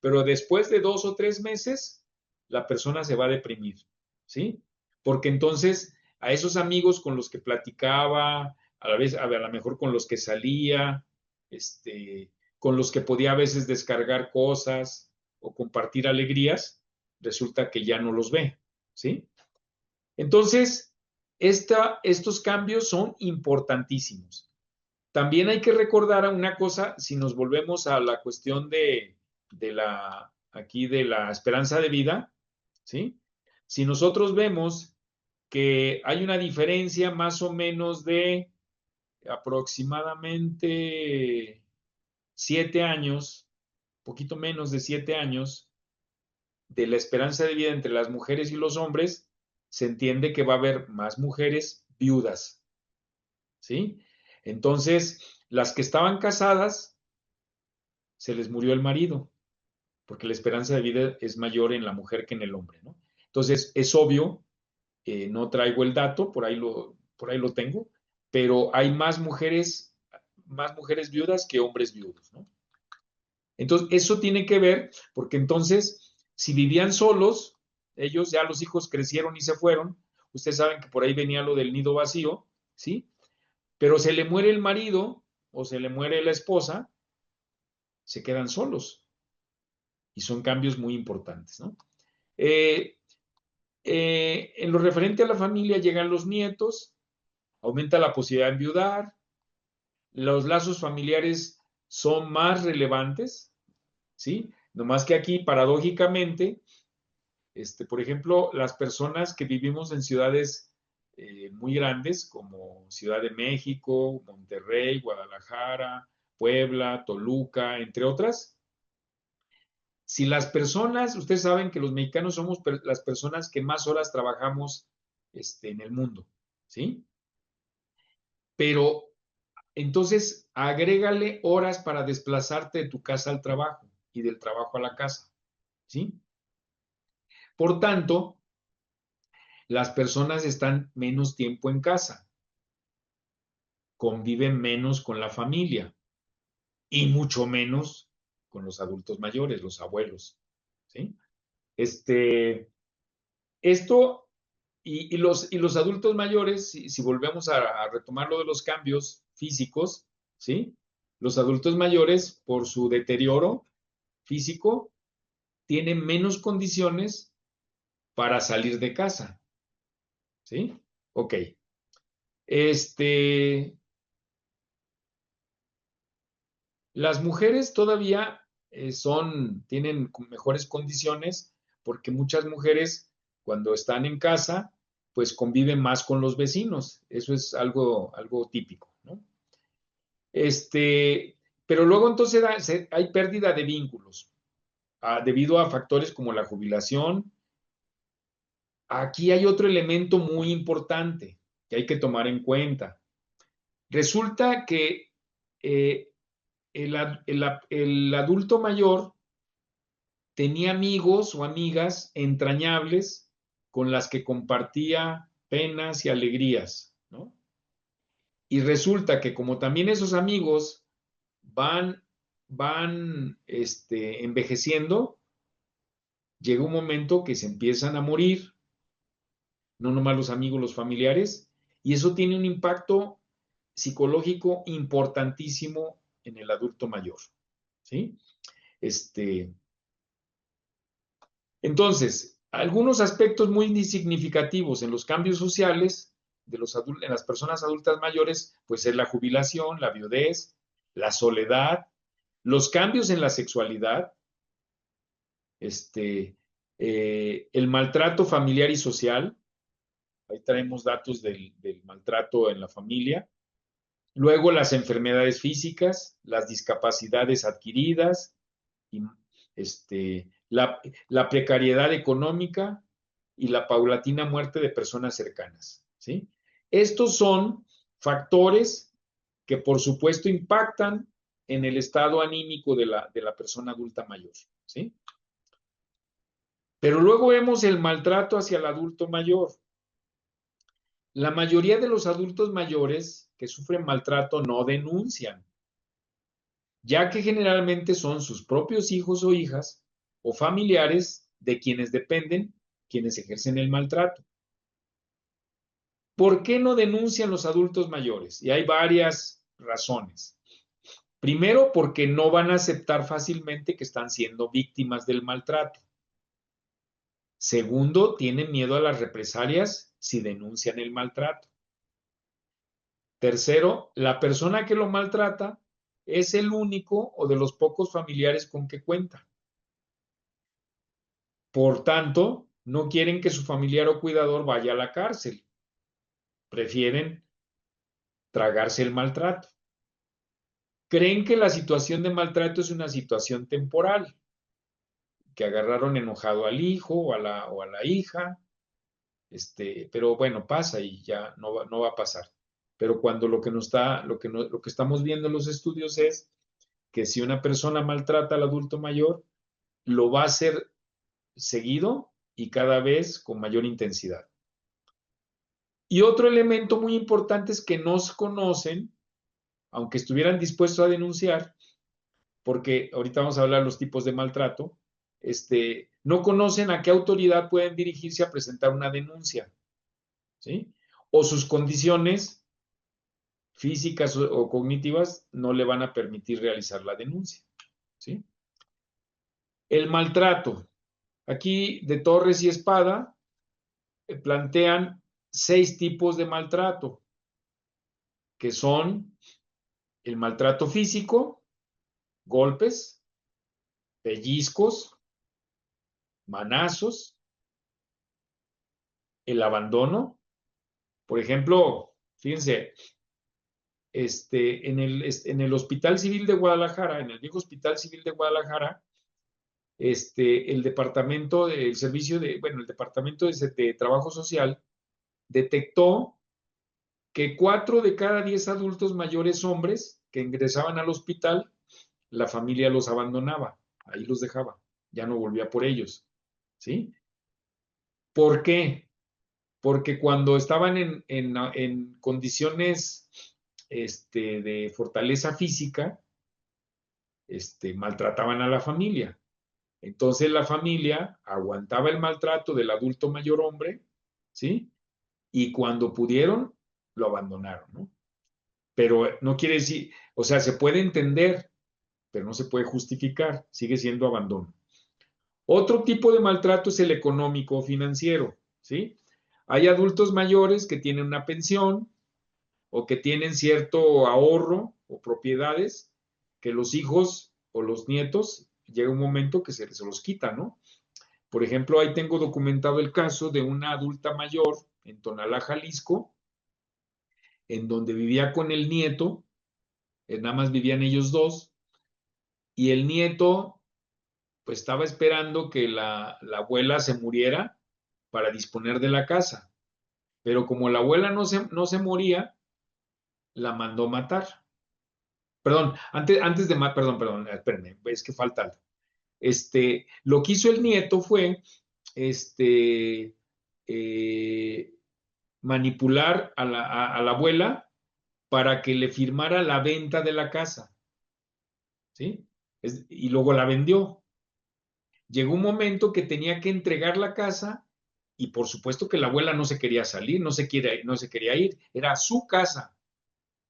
pero después de 2 o 3 meses, la persona se va a deprimir, ¿sí? Porque entonces a esos amigos con los que platicaba, a la vez, a lo mejor con los que salía, con los que podía a veces descargar cosas o compartir alegrías, resulta que ya no los ve, ¿sí? Entonces, estos cambios son importantísimos. También hay que recordar una cosa, si nos volvemos a la cuestión aquí de la esperanza de vida, ¿sí? Si nosotros vemos que hay una diferencia más o menos de aproximadamente 7 años, poquito menos de 7 años, de la esperanza de vida entre las mujeres y los hombres, se entiende que va a haber más mujeres viudas, ¿sí? Entonces, las que estaban casadas se les murió el marido, porque la esperanza de vida es mayor en la mujer que en el hombre, ¿no? Entonces, es obvio, no traigo el dato, por ahí lo tengo, pero hay más mujeres viudas que hombres viudos, ¿no? Entonces, eso tiene que ver, porque entonces, si vivían solos, ellos ya los hijos crecieron y se fueron, ustedes saben que por ahí venía lo del nido vacío, ¿sí? Pero se le muere el marido o se le muere la esposa, se quedan solos y son cambios muy importantes, ¿no? Eh, en lo referente a la familia llegan los nietos, aumenta la posibilidad de enviudar, los lazos familiares son más relevantes, ¿sí? Nomás que aquí, paradójicamente, por ejemplo, las personas que vivimos en ciudades muy grandes como Ciudad de México, Monterrey, Guadalajara, Puebla, Toluca, entre otras, si las personas, ustedes saben que los mexicanos somos las personas que más horas trabajamos en el mundo, ¿sí? Pero entonces agrégale horas para desplazarte de tu casa al trabajo y del trabajo a la casa, ¿sí? Por tanto, las personas están menos tiempo en casa, conviven menos con la familia y mucho menos con los adultos mayores, los abuelos, ¿sí? Este, esto y los adultos mayores, si volvemos a retomar lo de los cambios físicos, ¿sí? Los adultos mayores, por su deterioro físico, tienen menos condiciones para salir de casa, ¿sí? Ok. Este, las mujeres todavía tienen mejores condiciones porque muchas mujeres cuando están en casa, pues conviven más con los vecinos. Eso es algo típico, ¿no? Pero luego entonces hay pérdida de vínculos debido a factores como la jubilación. Aquí hay otro elemento muy importante que hay que tomar en cuenta. Resulta que eh, el adulto mayor tenía amigos o amigas entrañables con las que compartía penas y alegrías, ¿no? Y resulta que como también esos amigos van envejeciendo, llega un momento que se empiezan a morir, no nomás los amigos, los familiares, y eso tiene un impacto psicológico importantísimo en el adulto mayor, ¿sí? Este, entonces, algunos aspectos muy significativos en los cambios sociales en las personas adultas mayores, pues es la jubilación, la viudez, la soledad, los cambios en la sexualidad, el maltrato familiar y social. Ahí traemos datos del maltrato en la familia. Luego las enfermedades físicas, las discapacidades adquiridas, y, la precariedad económica y la paulatina muerte de personas cercanas, ¿sí? Estos son factores que por supuesto impactan en el estado anímico de la persona adulta mayor, ¿sí? Pero luego vemos el maltrato hacia el adulto mayor. La mayoría de los adultos mayores que sufren maltrato no denuncian, ya que generalmente son sus propios hijos o hijas o familiares de quienes dependen quienes ejercen el maltrato. ¿Por qué no denuncian los adultos mayores? Y hay varias razones. Primero, porque no van a aceptar fácilmente que están siendo víctimas del maltrato. Segundo, tienen miedo a las represalias si denuncian el maltrato. Tercero, la persona que lo maltrata es el único o de los pocos familiares con que cuenta. Por tanto, no quieren que su familiar o cuidador vaya a la cárcel. Prefieren tragarse el maltrato. Creen que la situación de maltrato es una situación temporal, que agarraron enojado al hijo o a la hija, pero bueno, pasa y ya no va a pasar. Pero cuando lo que estamos viendo en los estudios es que si una persona maltrata al adulto mayor, lo va a hacer seguido y cada vez con mayor intensidad. Y otro elemento muy importante es que no se conocen, aunque estuvieran dispuestos a denunciar, porque ahorita vamos a hablar de los tipos de maltrato, no conocen a qué autoridad pueden dirigirse a presentar una denuncia, ¿sí? O sus condiciones físicas o cognitivas no le van a permitir realizar la denuncia, ¿sí? El maltrato. Aquí de Torres y Espada plantean 6 tipos de maltrato, que son el maltrato físico, golpes, pellizcos, manazos, el abandono. Por ejemplo, fíjense, en el Hospital Civil de Guadalajara, en el viejo Hospital Civil de Guadalajara, el departamento del servicio de, bueno, el departamento de trabajo social detectó que 4 de cada 10 adultos mayores hombres que ingresaban al hospital, la familia los abandonaba, ahí los dejaba, ya no volvía por ellos, ¿sí? ¿Por qué? Porque cuando estaban en condiciones de fortaleza física, maltrataban a la familia. Entonces la familia aguantaba el maltrato del adulto mayor hombre, ¿sí? Y cuando pudieron, lo abandonaron, ¿no? Pero no quiere decir, o sea, se puede entender, pero no se puede justificar, sigue siendo abandono. Otro tipo de maltrato es el económico o financiero, ¿sí? Hay adultos mayores que tienen una pensión o que tienen cierto ahorro o propiedades que los hijos o los nietos llega un momento que se los quita, ¿no? Por ejemplo, ahí tengo documentado el caso de una adulta mayor en Tonalá, Jalisco, en donde vivía con el nieto, nada más vivían ellos dos, y el nieto pues estaba esperando que la abuela se muriera para disponer de la casa. Pero como la abuela no se moría, la mandó matar. Perdón, perdón, espérenme, es que falta algo. Lo que hizo el nieto fue, este, eh, manipular a la abuela para que le firmara la venta de la casa, ¿sí? Y luego la vendió. Llegó un momento que tenía que entregar la casa y por supuesto que la abuela no se quería salir, no se quería ir, era su casa,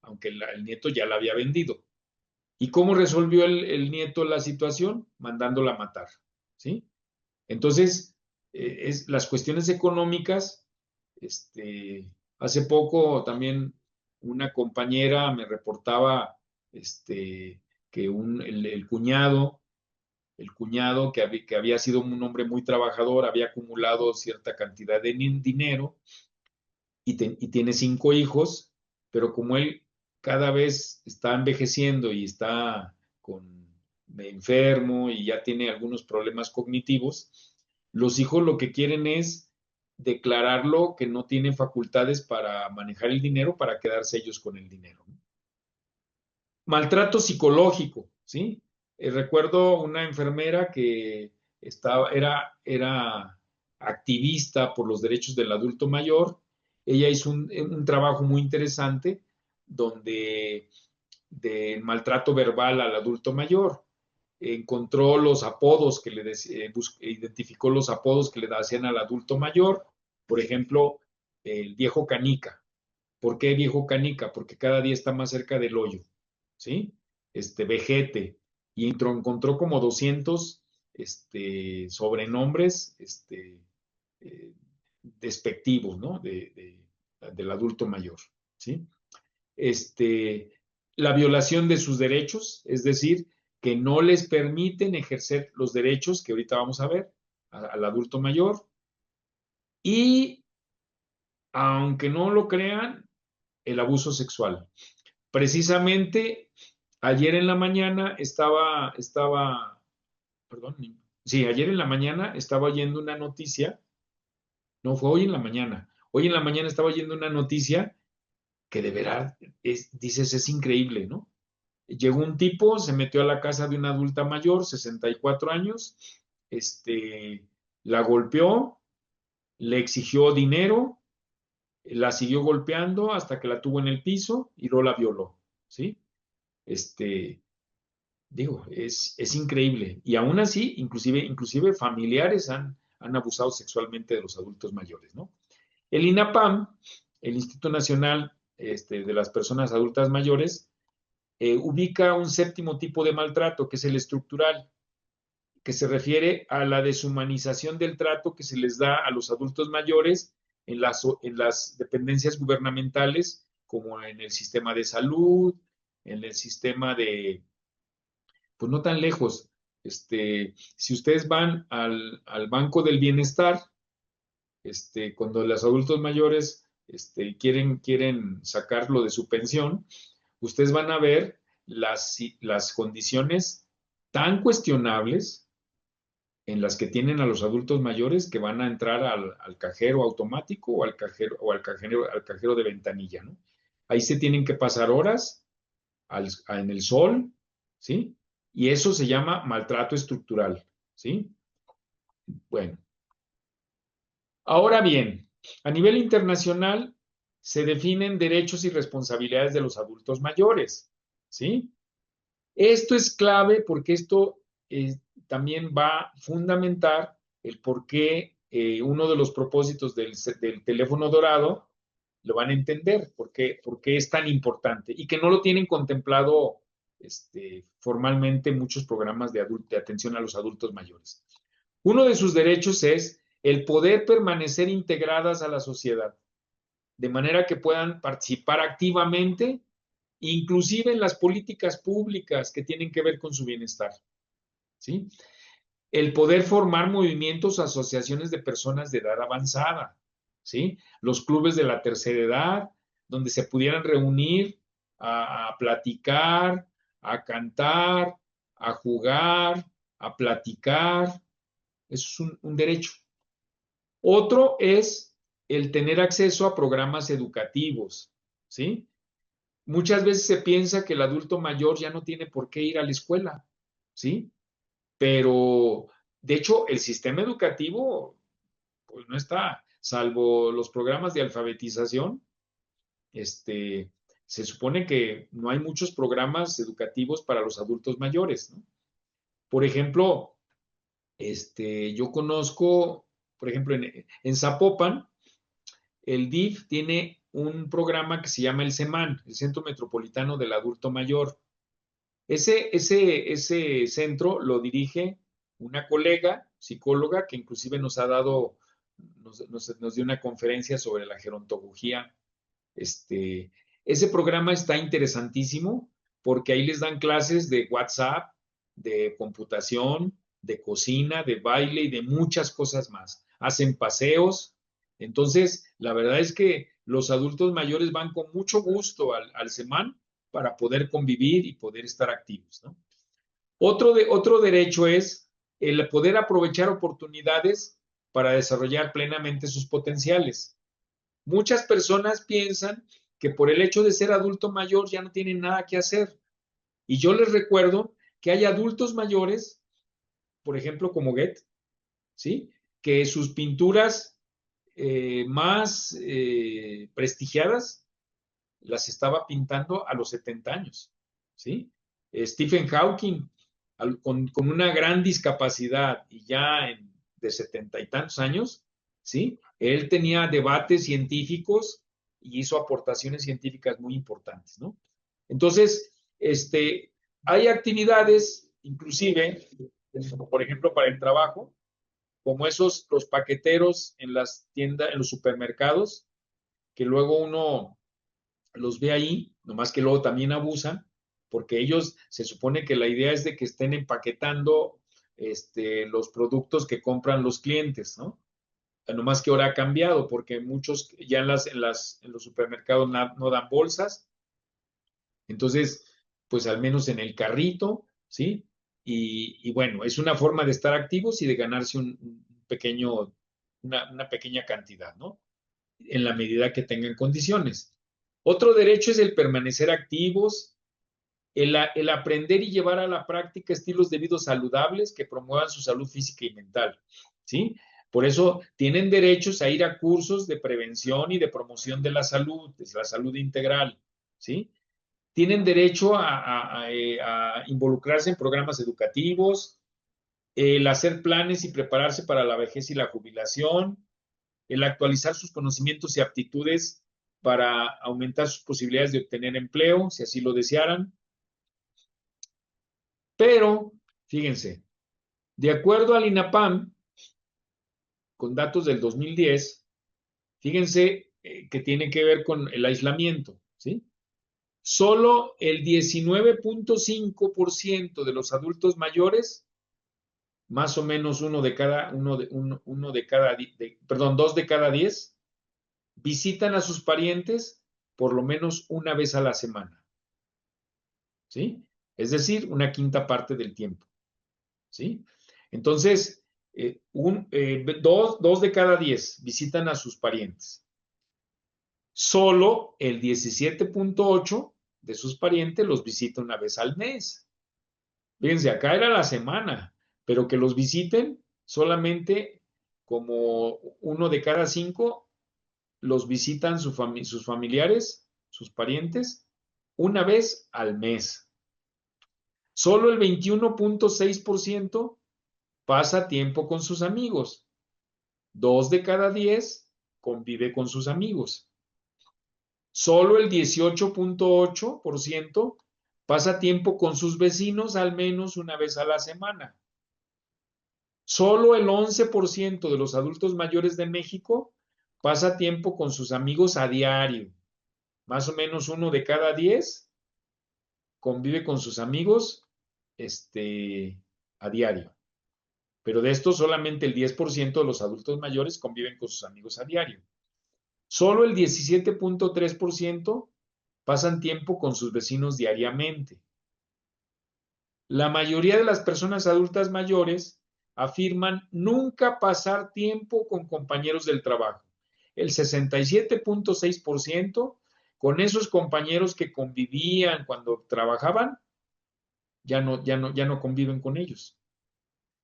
aunque el nieto ya la había vendido. ¿Y cómo resolvió el nieto la situación? Mandándola a matar, ¿sí? Entonces, las cuestiones económicas, hace poco también una compañera me reportaba que el cuñado que había sido un hombre muy trabajador, había acumulado cierta cantidad de dinero y tiene 5 hijos, pero como él cada vez está envejeciendo y está enfermo y ya tiene algunos problemas cognitivos, los hijos lo que quieren es declararlo que no tiene facultades para manejar el dinero para quedarse ellos con el dinero. Maltrato psicológico, ¿sí? Recuerdo una enfermera que era activista por los derechos del adulto mayor. Ella hizo un trabajo muy interesante donde de maltrato verbal al adulto mayor. Encontró los apodos identificó los apodos que le hacían al adulto mayor. Por ejemplo, el viejo canica. ¿Por qué viejo canica? Porque cada día está más cerca del hoyo, ¿sí? Vejete. Y encontró como 200 sobrenombres despectivos, ¿no? Del adulto mayor, ¿sí? La violación de sus derechos, es decir, que no les permiten ejercer los derechos que ahorita vamos a ver al adulto mayor. Y, aunque no lo crean, el abuso sexual. Precisamente ayer en la mañana perdón, sí, ayer en la mañana estaba oyendo una noticia, no fue hoy en la mañana, hoy en la mañana estaba oyendo una noticia que de verdad dices, es increíble, ¿no? Llegó un tipo, se metió a la casa de una adulta mayor, 64 años, la golpeó, le exigió dinero, la siguió golpeando hasta que la tuvo en el piso y luego la violó, ¿sí? Este, Digo, es increíble. Y aún así, inclusive familiares han abusado sexualmente de los adultos mayores, ¿no? El INAPAM, el Instituto Nacional de las Personas Adultas Mayores, ubica un séptimo tipo de maltrato, que es el estructural, que se refiere a la deshumanización del trato que se les da a los adultos mayores en las dependencias gubernamentales, como en el sistema de salud, en el sistema de, pues no tan lejos. Si ustedes van al Banco del Bienestar, cuando los adultos mayores quieren sacarlo de su pensión, ustedes van a ver las condiciones tan cuestionables en las que tienen a los adultos mayores que van a entrar al cajero automático o al cajero de ventanilla, ¿no? Ahí se tienen que pasar horas en el sol, ¿sí? Y eso se llama maltrato estructural, ¿sí? Bueno, ahora bien, a nivel internacional se definen derechos y responsabilidades de los adultos mayores, ¿sí? Esto es clave porque esto también va a fundamentar el por qué uno de los propósitos del teléfono dorado lo van a entender, por qué es tan importante y que no lo tienen contemplado formalmente muchos programas de atención a los adultos mayores. Uno de sus derechos es el poder permanecer integradas a la sociedad, de manera que puedan participar activamente, inclusive en las políticas públicas que tienen que ver con su bienestar, ¿sí? El poder formar movimientos, asociaciones de personas de edad avanzada, ¿sí? Los clubes de la tercera edad, donde se pudieran reunir a platicar, a cantar, a jugar, a platicar. Eso es un derecho. Otro es el tener acceso a programas educativos, ¿sí? Muchas veces se piensa que el adulto mayor ya no tiene por qué ir a la escuela, ¿sí? Pero, de hecho, el sistema educativo, pues no está, salvo los programas de alfabetización, se supone que no hay muchos programas educativos para los adultos mayores, ¿no? Por ejemplo, yo conozco, por ejemplo, en Zapopan, el DIF tiene un programa que se llama el CEMAN, el Centro Metropolitano del Adulto Mayor. Ese centro lo dirige una colega psicóloga que inclusive nos dio una conferencia sobre la gerontología. Ese programa está interesantísimo porque ahí les dan clases de WhatsApp, de computación, de cocina, de baile y de muchas cosas más. Hacen paseos. Entonces, la verdad es que los adultos mayores van con mucho gusto al CEMAN para poder convivir y poder estar activos, ¿no? Otro derecho es el poder aprovechar oportunidades para desarrollar plenamente sus potenciales. Muchas personas piensan que por el hecho de ser adulto mayor ya no tienen nada que hacer. Y yo les recuerdo que hay adultos mayores, por ejemplo, como Goethe, ¿sí? Que sus pinturas más prestigiadas las estaba pintando a los 70 años, ¿sí? Stephen Hawking, con una gran discapacidad y ya de 70 y tantos años, ¿sí? Él tenía debates científicos y hizo aportaciones científicas muy importantes, ¿no? Entonces, hay actividades, inclusive, por ejemplo, para el trabajo, como los paqueteros en las tiendas, en los supermercados, que luego uno los ve ahí, nomás que luego también abusan, porque ellos se supone que la idea es de que estén empaquetando los productos que compran los clientes, ¿no? Nomás que ahora ha cambiado, porque muchos ya en los supermercados no dan bolsas, entonces, pues al menos en el carrito, ¿sí? Y bueno, es una forma de estar activos y de ganarse una pequeña cantidad, ¿no? En la medida que tengan condiciones. Otro derecho es el permanecer activos, el aprender y llevar a la práctica estilos de vida saludables que promuevan su salud física y mental, ¿sí? Por eso tienen derechos a ir a cursos de prevención y de promoción de la salud integral, ¿sí? Tienen derecho a involucrarse en programas educativos, el hacer planes y prepararse para la vejez y la jubilación, el actualizar sus conocimientos y aptitudes para aumentar sus posibilidades de obtener empleo, si así lo desearan. Pero, fíjense, de acuerdo al INAPAM, con datos del 2010, fíjense que tiene que ver con el aislamiento, ¿sí? Solo el 19.5% de los adultos mayores, más o menos dos de cada 10, visitan a sus parientes por lo menos una vez a la semana, ¿sí? Es decir, una quinta parte del tiempo, ¿sí? Entonces, dos de cada 10 visitan a sus parientes. Solo el 17.8 de sus parientes los visita una vez al mes. Fíjense, acá era la semana, pero que los visiten solamente como uno de cada 5 los visitan sus familiares, sus parientes, una vez al mes. Solo el 21.6% pasa tiempo con sus amigos. 2 de cada 10 convive con sus amigos. Solo el 18.8% pasa tiempo con sus vecinos al menos una vez a la semana. Solo el 11% de los adultos mayores de México pasa tiempo con sus amigos a diario. Más o menos uno de cada 10 convive con sus amigos a diario. Pero de estos solamente el 10% de los adultos mayores conviven con sus amigos a diario. Solo el 17.3% pasan tiempo con sus vecinos diariamente. La mayoría de las personas adultas mayores afirman nunca pasar tiempo con compañeros del trabajo. El 67.6% con esos compañeros que convivían cuando trabajaban, ya no conviven con ellos.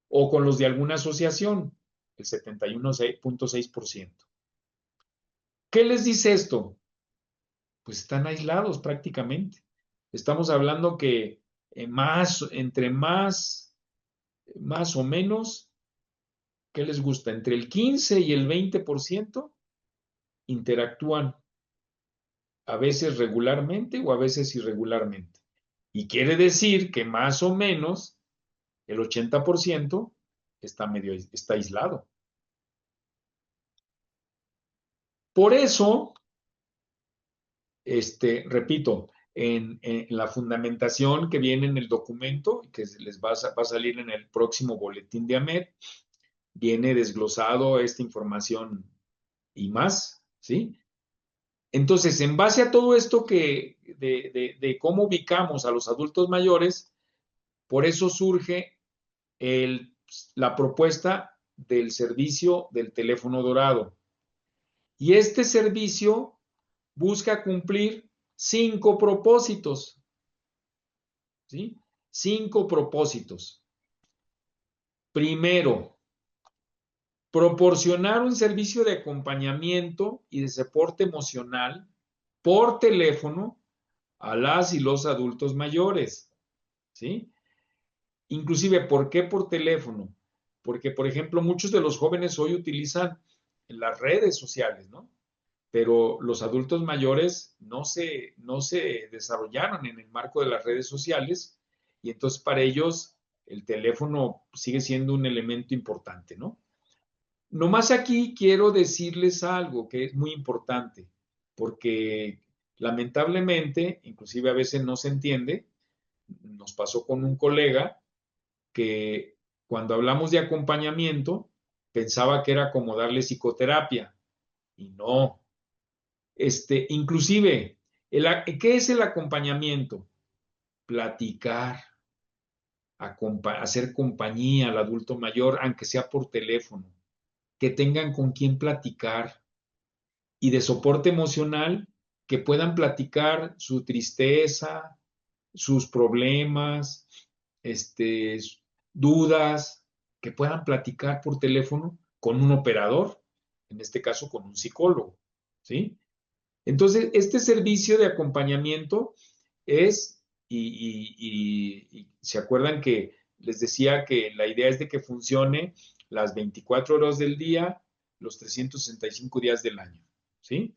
O con los de alguna asociación, el 71.6%. ¿Qué les dice esto? Pues están aislados prácticamente. Estamos hablando que entre más o menos, ¿qué les gusta? Entre el 15 y el 20% interactúan a veces regularmente o a veces irregularmente. Y quiere decir que más o menos el 80% está aislado. Por eso, repito, en la fundamentación que viene en el documento, que les va a salir en el próximo boletín de AMED, viene desglosado esta información y más, ¿sí? Entonces, en base a todo esto de cómo ubicamos a los adultos mayores, por eso surge la propuesta del servicio del teléfono dorado. Y este servicio busca cumplir 5 propósitos, ¿sí? 5 propósitos. Primero, proporcionar un servicio de acompañamiento y de soporte emocional por teléfono a las y los adultos mayores, ¿sí? Inclusive, ¿por qué por teléfono? Porque, por ejemplo, muchos de los jóvenes hoy utilizan las redes sociales, ¿no? Pero los adultos mayores no se desarrollaron en el marco de las redes sociales y entonces para ellos el teléfono sigue siendo un elemento importante, ¿no? Nomás aquí quiero decirles algo que es muy importante, porque lamentablemente, inclusive a veces no se entiende, nos pasó con un colega que cuando hablamos de acompañamiento pensaba que era como darle psicoterapia y no. Inclusive, ¿qué es el acompañamiento? Platicar, hacer compañía al adulto mayor, aunque sea por teléfono, que tengan con quién platicar y de soporte emocional, que puedan platicar su tristeza, sus problemas, este, dudas, que puedan platicar por teléfono con un operador, en este caso con un psicólogo, ¿sí? Entonces, este servicio de acompañamiento es, y se acuerdan que les decía que la idea es de que funcione las 24 horas del día, los 365 días del año, ¿sí?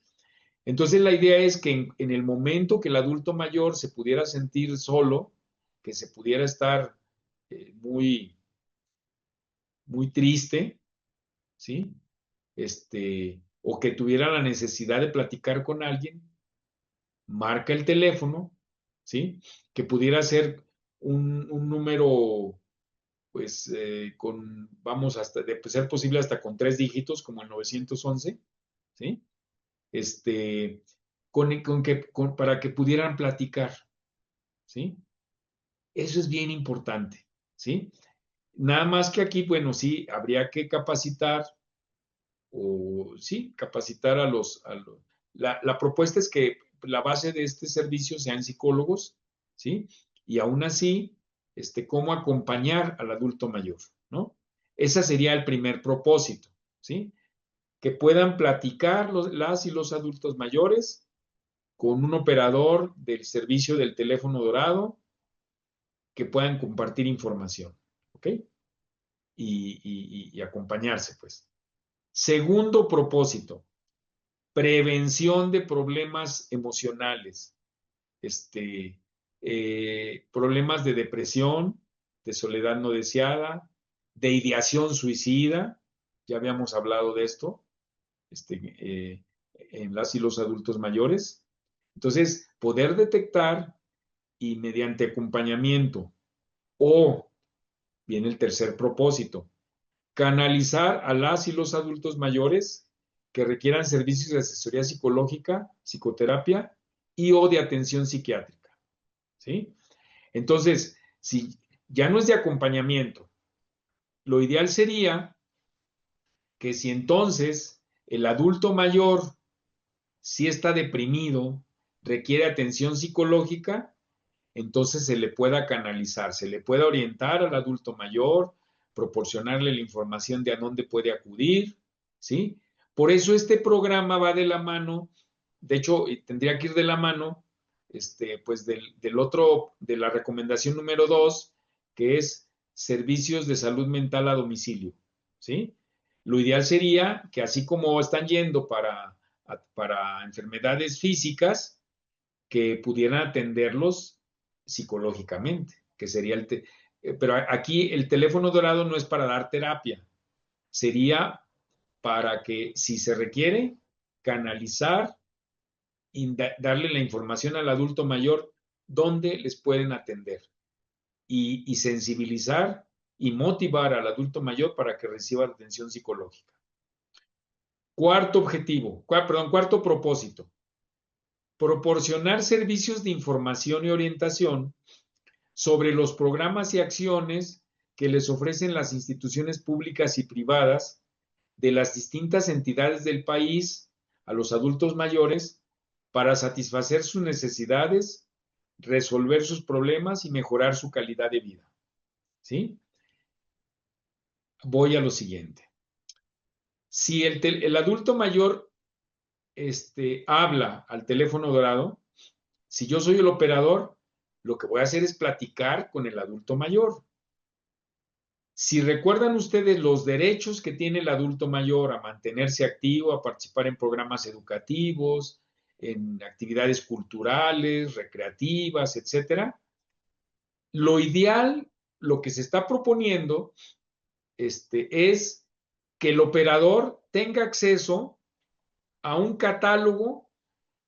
Entonces la idea es que en el momento que el adulto mayor se pudiera sentir solo, que se pudiera estar muy, muy triste, ¿sí? O que tuviera la necesidad de platicar con alguien, marca el teléfono, ¿sí? Que pudiera ser un número, pues, vamos, hasta, de ser posible hasta con 3 dígitos, como el 911, ¿sí? Este, para que pudieran platicar, ¿sí? Eso es bien importante, ¿sí? Nada más que aquí, bueno, sí, habría que capacitar, o sí, capacitar la propuesta es que la base de este servicio sean psicólogos, ¿sí? Y aún así, cómo acompañar al adulto mayor, ¿no? Ese sería el primer propósito, ¿sí? Que puedan platicar las y los adultos mayores con un operador del servicio del teléfono dorado, que puedan compartir información, ¿ok? Y acompañarse, pues. Segundo propósito, prevención de problemas emocionales, problemas de depresión, de soledad no deseada, de ideación suicida, ya habíamos hablado de esto, en las y los adultos mayores. Entonces, poder detectar y mediante acompañamiento, o viene el tercer propósito, canalizar a las y los adultos mayores que requieran servicios de asesoría psicológica, psicoterapia y o de atención psiquiátrica, ¿sí? Entonces, si ya no es de acompañamiento, lo ideal sería que si entonces el adulto mayor sí está deprimido, requiere atención psicológica, entonces se le pueda canalizar, se le pueda orientar al adulto mayor, proporcionarle la información de a dónde puede acudir, ¿sí? Por eso este programa va de la mano, de hecho, tendría que ir de la mano, pues del otro, de la recomendación número 2, que es servicios de salud mental a domicilio, ¿sí? Lo ideal sería que así como están yendo para enfermedades físicas, que pudieran atenderlos psicológicamente, que sería pero aquí el teléfono dorado no es para dar terapia, sería para que si se requiere, canalizar y darle la información al adulto mayor dónde les pueden atender y sensibilizar y motivar al adulto mayor para que reciba atención psicológica. Cuarto propósito, proporcionar servicios de información y orientación sobre los programas y acciones que les ofrecen las instituciones públicas y privadas de las distintas entidades del país a los adultos mayores para satisfacer sus necesidades, resolver sus problemas y mejorar su calidad de vida. ¿Sí? Voy a lo siguiente. Si el adulto mayor habla al teléfono dorado, si yo soy el operador, lo que voy a hacer es platicar con el adulto mayor. Si recuerdan ustedes los derechos que tiene el adulto mayor a mantenerse activo, a participar en programas educativos, en actividades culturales, recreativas, etcétera, lo ideal, lo que se está proponiendo, es que el operador tenga acceso a un catálogo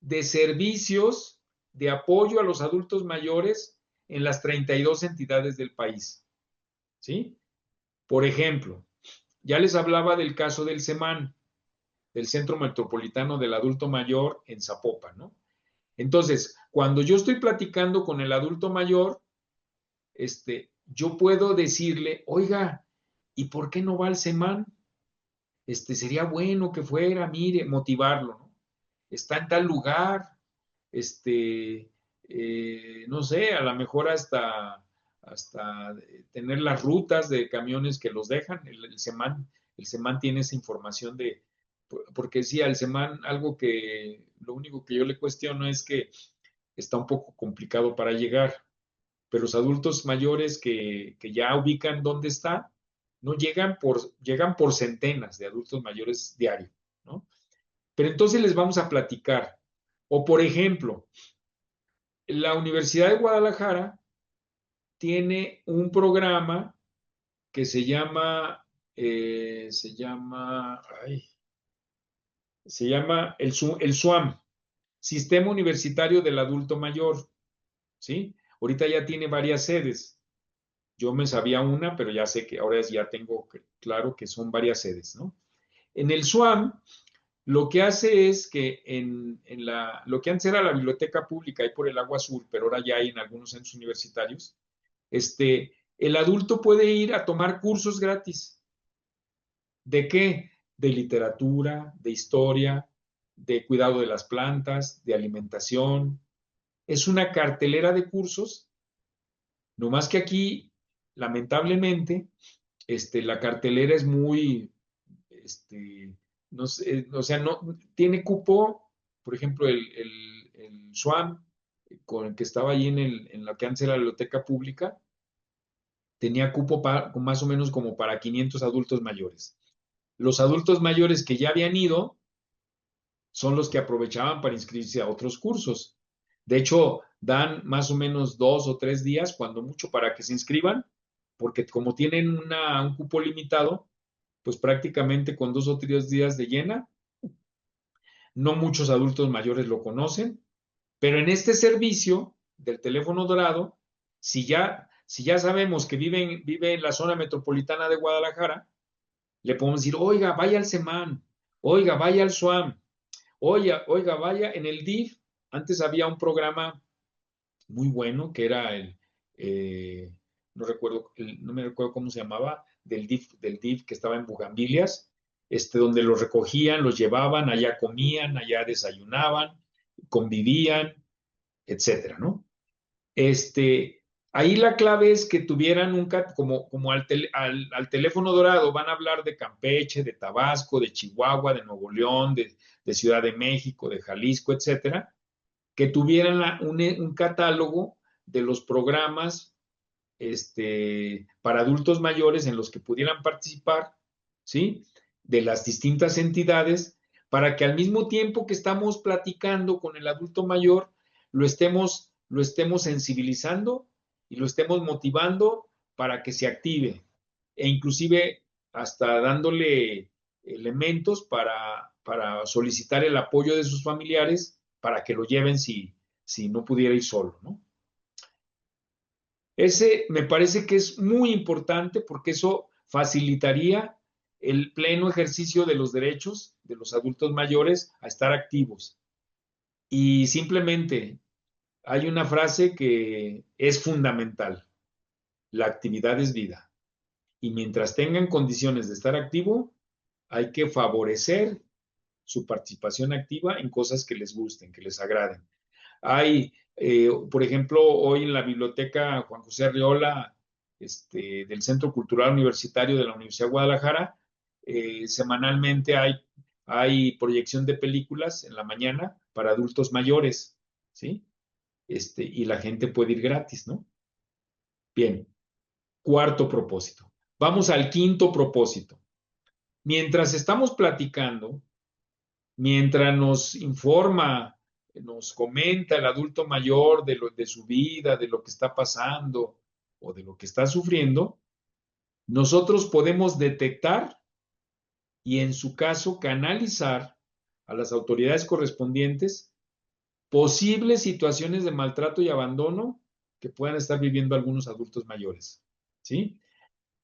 de servicios de apoyo a los adultos mayores en las 32 entidades del país, ¿sí? Por ejemplo, ya les hablaba del caso del CEMAN, del Centro Metropolitano del Adulto Mayor en Zapopan, ¿no? Entonces, cuando yo estoy platicando con el adulto mayor, yo puedo decirle, oiga, ¿y por qué no va al CEMAN? Sería bueno que fuera, mire, motivarlo, ¿no? Está en tal lugar, este, no sé, a lo mejor hasta tener las rutas de camiones que los dejan. El SEMAN tiene esa información porque sí, al SEMAN lo único que yo le cuestiono es que está un poco complicado para llegar, pero los adultos mayores que ya ubican dónde está, no llegan por centenas de adultos mayores diario, ¿no? Pero entonces les vamos a platicar. O por ejemplo, la Universidad de Guadalajara tiene un programa que ay, se llama el SUAM, Sistema Universitario del Adulto Mayor, ¿sí? Ahorita ya tiene varias sedes. Yo me sabía una, pero ya sé que ahora ya tengo claro que son varias sedes, ¿no? En el SUAM, lo que hace es que lo que antes era la biblioteca pública ahí por el Agua Azul, pero ahora ya hay en algunos centros universitarios, el adulto puede ir a tomar cursos gratis. ¿De qué? De literatura, de historia, de cuidado de las plantas, de alimentación. Es una cartelera de cursos, no más que aquí, lamentablemente, la cartelera es muy, no sé, o sea, no, tiene cupo, por ejemplo, el SWAM, con el que estaba ahí en lo que antes era la biblioteca pública, tenía cupo más o menos como para 500 adultos mayores. Los adultos mayores que ya habían ido son los que aprovechaban para inscribirse a otros cursos. De hecho, dan más o menos 2 o 3 días, cuando mucho, para que se inscriban, porque como tienen un cupo limitado, pues prácticamente con 2 o 3 días de llena, no muchos adultos mayores lo conocen, pero en este servicio del teléfono dorado, si ya sabemos que vive en la zona metropolitana de Guadalajara, le podemos decir, oiga, vaya al SEMAN, oiga, vaya al SUAM, oiga, vaya en el DIF. Antes había un programa muy bueno que era eh, no me recuerdo cómo se llamaba, del DIF que estaba en Bugambilias, donde los recogían, los llevaban, allá comían, allá desayunaban, convivían, etcétera, ¿no? Este, Ahí la clave es que tuvieran como al teléfono dorado van a hablar de Campeche, de Tabasco, de Chihuahua, de Nuevo León, de Ciudad de México, de Jalisco, etcétera, que tuvieran un catálogo de los programas para adultos mayores en los que pudieran participar, ¿sí? De las distintas entidades, para que al mismo tiempo que estamos platicando con el adulto mayor, lo estemos sensibilizando y lo estemos motivando para que se active, e inclusive hasta dándole elementos para solicitar el apoyo de sus familiares para que lo lleven si no pudiera ir solo, ¿no? Ese me parece que es muy importante porque eso facilitaría el pleno ejercicio de los derechos de los adultos mayores a estar activos. Y simplemente hay una frase que es fundamental: la actividad es vida. Y mientras tengan condiciones de estar activo, hay que favorecer su participación activa en cosas que les gusten, que les agraden. Por ejemplo, hoy en la biblioteca Juan José Arriola, del Centro Cultural Universitario de la Universidad de Guadalajara, semanalmente hay proyección de películas en la mañana para adultos mayores, ¿sí? Y la gente puede ir gratis, ¿no? Bien, cuarto propósito. Vamos al quinto propósito. Mientras estamos platicando, mientras nos informa, nos comenta el adulto mayor de su vida, de lo que está pasando o de lo que está sufriendo, nosotros podemos detectar y, en su caso, canalizar a las autoridades correspondientes posibles situaciones de maltrato y abandono que puedan estar viviendo algunos adultos mayores, ¿sí?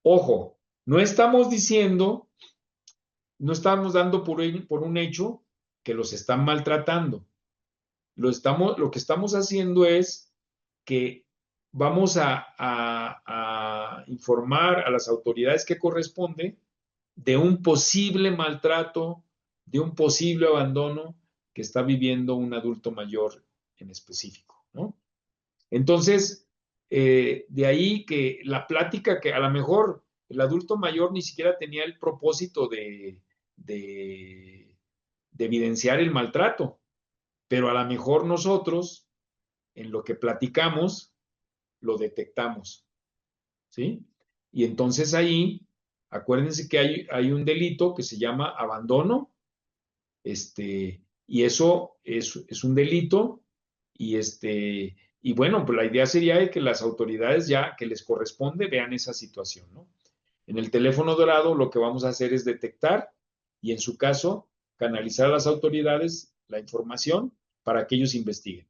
Ojo, no estamos diciendo, no estamos dando por un hecho que los están maltratando. Lo que estamos haciendo es que vamos a informar a las autoridades que corresponde de un posible maltrato, de un posible abandono que está viviendo un adulto mayor en específico, ¿no? Entonces, de ahí que la plática que a lo mejor el adulto mayor ni siquiera tenía el propósito de, de evidenciar el maltrato, pero a lo mejor nosotros, en lo que platicamos, lo detectamos, ¿sí? Y entonces ahí, acuérdense que hay un delito que se llama abandono, y eso es un delito, y bueno, pues la idea sería de que las autoridades ya que les corresponde vean esa situación, ¿no? En el teléfono dorado lo que vamos a hacer es detectar y en su caso canalizar a las autoridades la información para que ellos investiguen.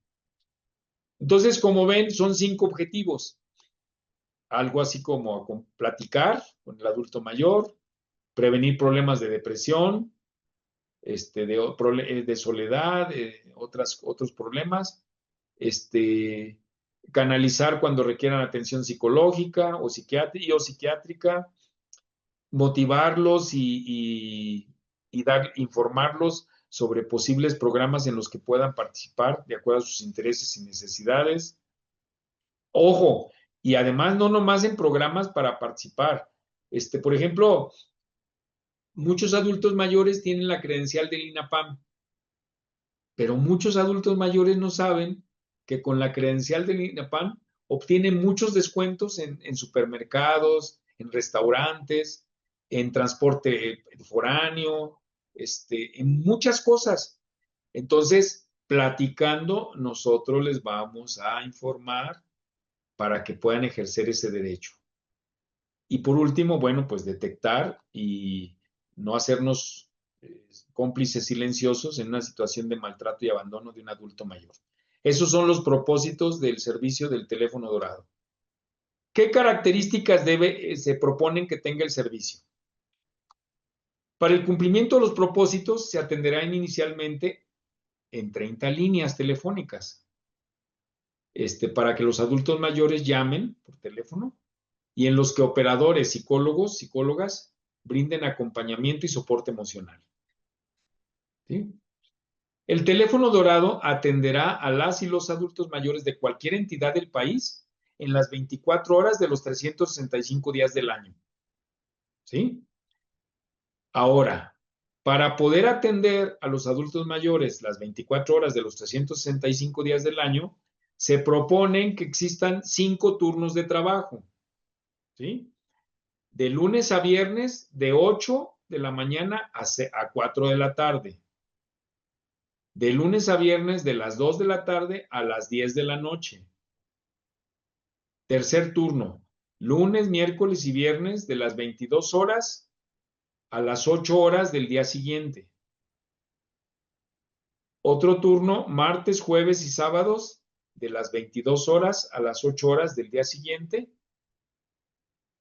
Entonces, como ven, son 5 objetivos. Algo así como platicar con el adulto mayor, prevenir problemas de depresión, de soledad, otros problemas, este, canalizar cuando requieran atención psicológica o psiquiátrica, motivarlos y informarlos sobre posibles programas en los que puedan participar de acuerdo a sus intereses y necesidades. Ojo, y además no nomás en programas para participar. Por ejemplo, muchos adultos mayores tienen la credencial del INAPAM, pero muchos adultos mayores no saben que con la credencial del INAPAM obtienen muchos descuentos en supermercados, en restaurantes, en transporte foráneo, en muchas cosas. Entonces, platicando, nosotros les vamos a informar para que puedan ejercer ese derecho. Y por último, bueno, pues detectar y no hacernos cómplices silenciosos en una situación de maltrato y abandono de un adulto mayor. Esos son los propósitos del servicio del teléfono dorado. ¿Qué características se proponen que tenga el servicio? Para el cumplimiento de los propósitos se atenderán inicialmente en 30 líneas telefónicas, para que los adultos mayores llamen por teléfono y en los que operadores, psicólogos, psicólogas brinden acompañamiento y soporte emocional. ¿Sí? El teléfono dorado atenderá a las y los adultos mayores de cualquier entidad del país en las 24 horas de los 365 días del año. ¿Sí? Ahora, para poder atender a los adultos mayores las 24 horas de los 365 días del año, se proponen que existan 5 turnos de trabajo. ¿Sí? De lunes a viernes, de 8 de la mañana a 4 de la tarde. De lunes a viernes, de las 2 de la tarde a las 10 de la noche. Tercer turno, lunes, miércoles y viernes, de las 22 horas a las 8 horas del día siguiente. Otro turno, martes, jueves y sábados, de las 22 horas a las 8 horas del día siguiente.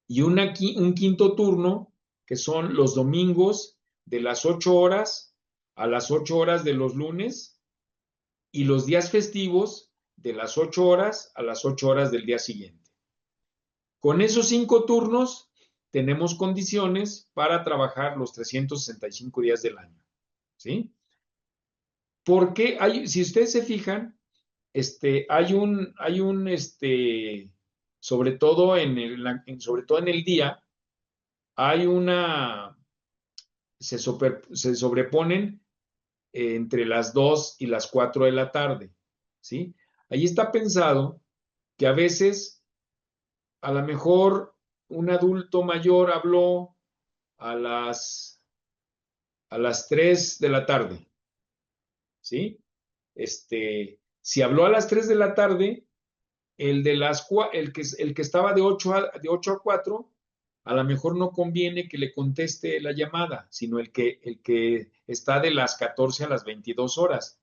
Y un quinto turno, que son los domingos, de las 8 horas a las 8 horas de los lunes, y los días festivos, de las 8 horas a las 8 horas del día siguiente. Con esos 5 turnos, tenemos condiciones para trabajar los 365 días del año. ¿Sí? Porque si ustedes se fijan, sobre todo sobre todo en el día, hay se sobreponen entre las 2 y las 4 de la tarde, ¿sí? Ahí está pensado que a veces, a lo mejor, un adulto mayor habló a las 3 de la tarde, ¿sí? Si habló a las 3 de la tarde, el que estaba de 8 a 4, a lo mejor no conviene que le conteste la llamada, sino el que está de las 14 a las 22 horas.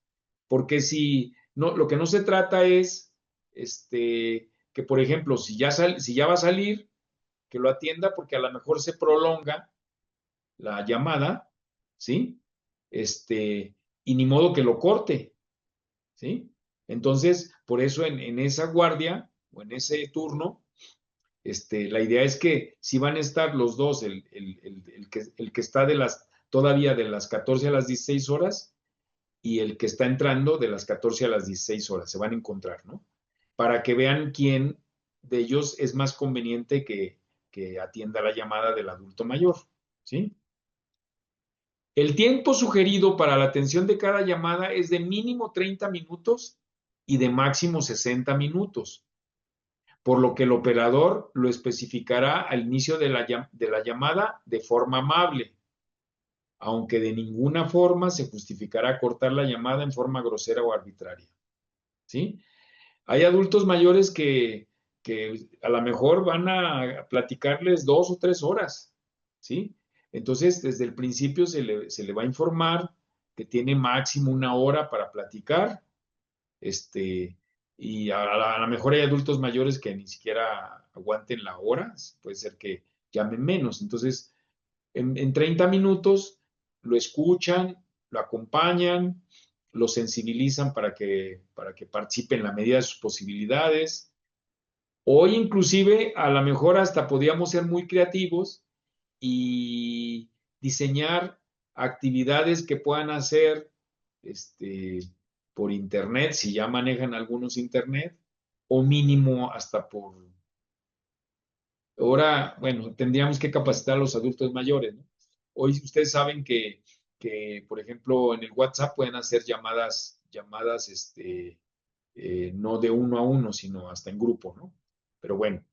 Porque si no, lo que no se trata es que, por ejemplo, si ya va a salir, que lo atienda porque a lo mejor se prolonga la llamada, ¿sí? Y ni modo que lo corte, ¿sí? Entonces, por eso en esa guardia o en ese turno, la idea es que si van a estar los dos, el que está todavía de las 14 a las 16 horas y el que está entrando de las 14 a las 16 horas, se van a encontrar, ¿no? para que vean quién de ellos es más conveniente que atienda la llamada del adulto mayor, ¿sí? El tiempo sugerido para la atención de cada llamada es de mínimo 30 minutos y de máximo 60 minutos, por lo que el operador lo especificará al inicio de la llamada de forma amable, aunque de ninguna forma se justificará cortar la llamada en forma grosera o arbitraria, ¿sí? Hay adultos mayores que a lo mejor van a platicarles 2 o 3 horas, ¿sí? Entonces, desde el principio se le va a informar que tiene máximo 1 hora para platicar, este, y a lo mejor hay adultos mayores que ni siquiera aguanten la hora, puede ser que llamen menos. Entonces, en 30 minutos lo escuchan, lo acompañan, lo sensibilizan para que participe en la medida de sus posibilidades. Hoy inclusive a lo mejor hasta podíamos ser muy creativos y diseñar actividades que puedan hacer este, por internet, si ya manejan algunos internet, o mínimo hasta por. Ahora, bueno, tendríamos que capacitar a los adultos mayores, ¿no? Hoy ustedes saben que, por ejemplo, en el WhatsApp pueden hacer llamadas, no de uno a uno, sino hasta en grupo, ¿no? Pero bueno,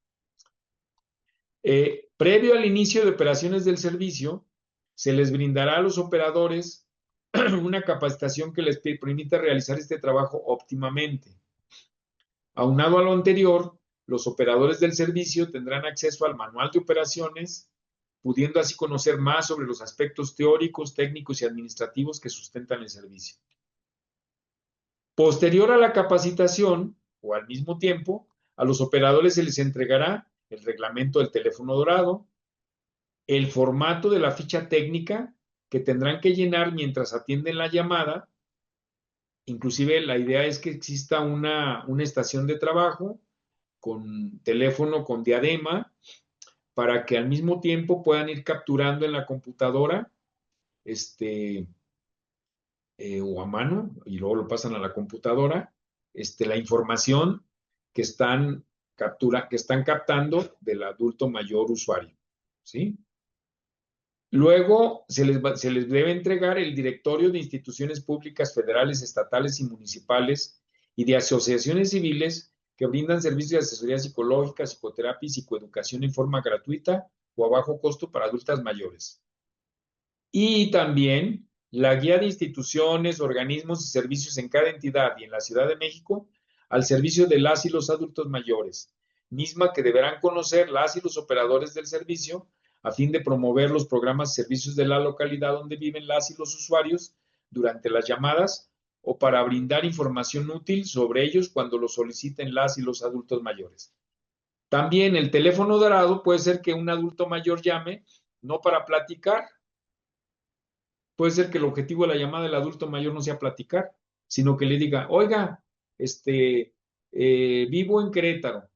previo al inicio de operaciones del servicio, se les brindará a los operadores una capacitación que les permita realizar este trabajo óptimamente. Aunado a lo anterior, los operadores del servicio tendrán acceso al manual de operaciones, pudiendo así conocer más sobre los aspectos teóricos, técnicos y administrativos que sustentan el servicio. Posterior a la capacitación, o al mismo tiempo, a los operadores se les entregará el reglamento del teléfono dorado, el formato de la ficha técnica que tendrán que llenar mientras atienden la llamada. Inclusive la idea es que exista una estación de trabajo con teléfono, con diadema, para que al mismo tiempo puedan ir capturando en la computadora o a mano y luego lo pasan a la computadora, la información que están, que están captando del adulto mayor usuario, ¿sí? Luego se les debe entregar el directorio de instituciones públicas federales, estatales y municipales y de asociaciones civiles que brindan servicios de asesoría psicológica, psicoterapia y psicoeducación en forma gratuita o a bajo costo para adultas mayores. Y también la guía de instituciones, organismos y servicios en cada entidad y en la Ciudad de México al servicio de las y los adultos mayores, misma que deberán conocer las y los operadores del servicio a fin de promover los programas y servicios de la localidad donde viven las y los usuarios durante las llamadas o para brindar información útil sobre ellos cuando lo soliciten las y los adultos mayores. También el teléfono dorado puede ser que un adulto mayor llame no para platicar. Puede ser que el objetivo de la llamada del adulto mayor no sea platicar, sino que le diga, oiga, vivo en Querétaro.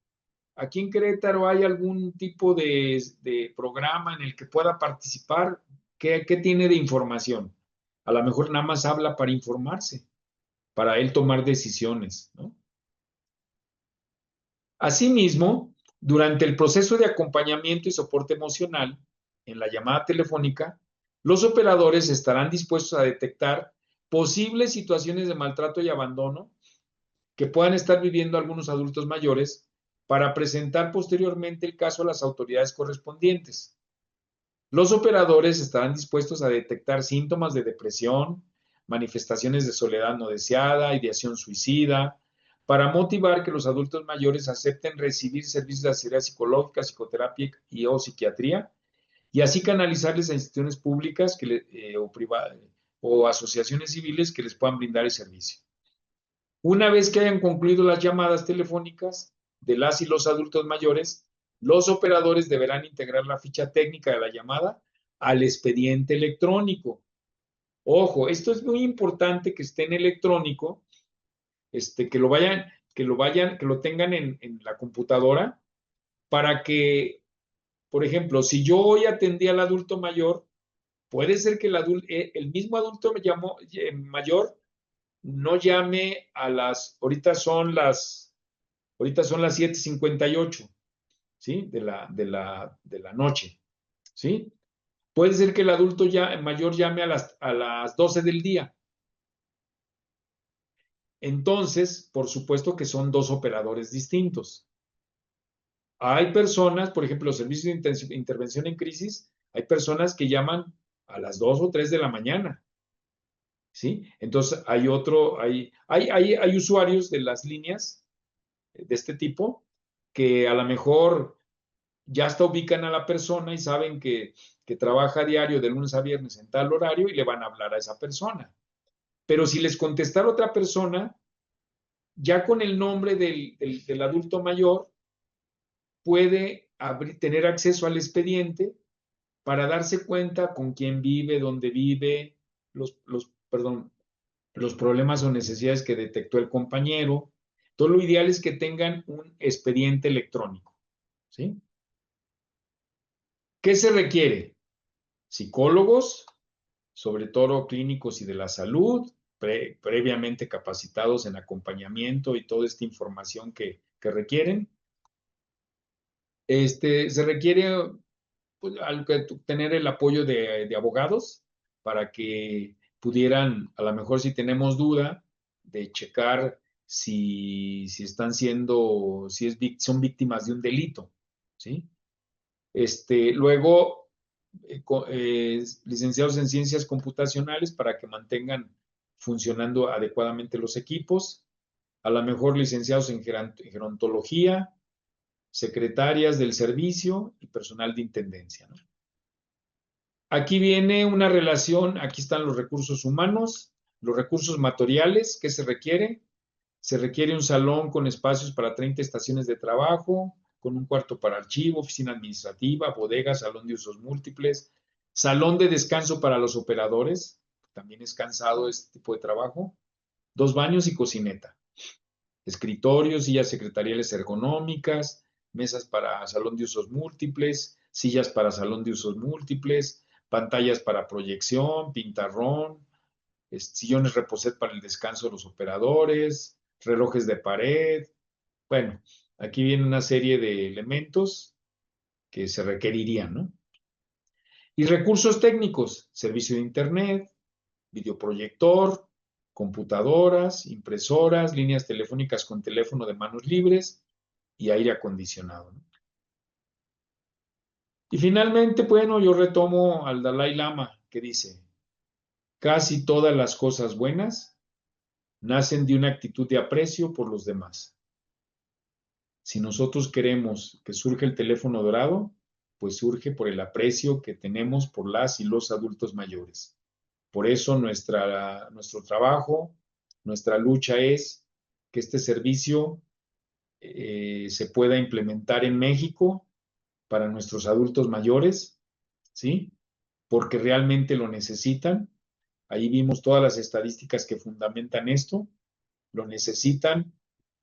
Aquí en Querétaro hay algún tipo de programa en el que pueda participar. ¿Qué tiene de información? A lo mejor nada más habla para informarse, para él tomar decisiones, ¿no? Asimismo, durante el proceso de acompañamiento y soporte emocional en la llamada telefónica, los operadores estarán dispuestos a detectar posibles situaciones de maltrato y abandono que puedan estar viviendo algunos adultos mayores para presentar posteriormente el caso a las autoridades correspondientes. Los operadores estarán dispuestos a detectar síntomas de depresión, manifestaciones de soledad no deseada, ideación suicida, para motivar que los adultos mayores acepten recibir servicios de asesoría psicológica, psicoterapia y o psiquiatría, y así canalizarles a instituciones públicas o privadas o asociaciones civiles que les puedan brindar el servicio. Una vez que hayan concluido las llamadas telefónicas de las y los adultos mayores, los operadores deberán integrar la ficha técnica de la llamada al expediente electrónico. Ojo, esto es muy importante que esté en electrónico, que lo tengan en la computadora para que, por ejemplo, si yo hoy atendí al adulto mayor, puede ser que el mismo adulto mayor no llame ahorita son las Ahorita son las 7:58, ¿sí? De la noche, ¿sí? Puede ser que el adulto mayor llame a las 12 del día. Entonces, por supuesto que son dos operadores distintos. Hay personas, por ejemplo, los servicios de intervención en crisis, hay personas que llaman a las 2 o 3 de la mañana, ¿sí? Entonces, hay usuarios de las líneas de este tipo que a lo mejor ya hasta ubican a la persona y saben que trabaja a diario de lunes a viernes en tal horario y le van a hablar a esa persona. Pero si les contestara otra persona, ya con el nombre del adulto mayor, puede tener acceso al expediente para darse cuenta con quién vive, dónde vive, perdón, los problemas o necesidades que detectó el compañero. Todo lo ideal es que tengan un expediente electrónico, ¿sí? ¿Qué se requiere? Psicólogos, sobre todo clínicos y de la salud, previamente capacitados en acompañamiento y toda esta información que requieren. Se requiere pues, tener el apoyo de abogados para que pudieran, a lo mejor si tenemos duda, de checar si están siendo, son víctimas de un delito, ¿sí? Luego, licenciados en ciencias computacionales para que mantengan funcionando adecuadamente los equipos, a lo mejor licenciados en gerontología, secretarias del servicio y personal de intendencia, ¿no? Aquí viene una relación, aquí están los recursos humanos, los recursos materiales que se requiere. Se requiere un salón con espacios para 30 estaciones de trabajo, con un cuarto para archivo, oficina administrativa, bodega, salón de usos múltiples, salón de descanso para los operadores, también es cansado este tipo de trabajo, 2 baños y cocineta, escritorios, sillas secretariales ergonómicas, mesas para salón de usos múltiples, sillas para salón de usos múltiples, pantallas para proyección, pintarrón, sillones reposet para el descanso de los operadores, relojes de pared. Bueno, aquí viene una serie de elementos que se requerirían, ¿no? Y recursos técnicos, servicio de internet, videoproyector, computadoras, impresoras, líneas telefónicas con teléfono de manos libres y aire acondicionado, ¿no? Y finalmente, bueno, yo retomo al Dalai Lama que dice, casi todas las cosas buenas nacen de una actitud de aprecio por los demás. Si nosotros queremos que surja el teléfono dorado, pues surge por el aprecio que tenemos por las y los adultos mayores. Por eso nuestro trabajo, nuestra lucha es que este servicio se pueda implementar en México para nuestros adultos mayores, ¿sí? Porque realmente lo necesitan. Ahí vimos todas las estadísticas que fundamentan esto, lo necesitan,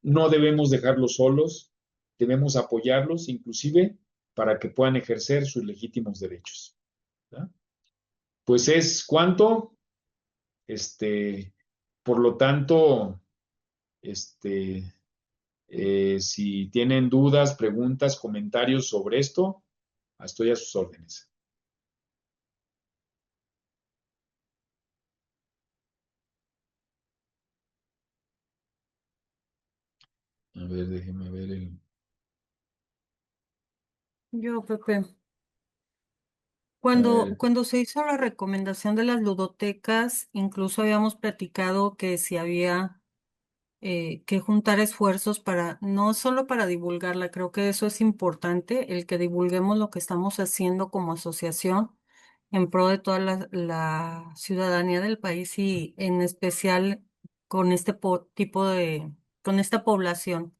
no debemos dejarlos solos, debemos apoyarlos inclusive para que puedan ejercer sus legítimos derechos, ¿verdad? Pues es cuánto, este, por lo tanto, este, si tienen dudas, preguntas, comentarios sobre esto, estoy a sus órdenes. A ver, déjeme ver el... Yo, Pepe, A cuando se hizo la recomendación de las ludotecas, incluso habíamos platicado que si había que juntar esfuerzos para, no solo para divulgarla, creo que eso es importante, el que divulguemos lo que estamos haciendo como asociación en pro de toda la ciudadanía del país y en especial con este tipo con esta población.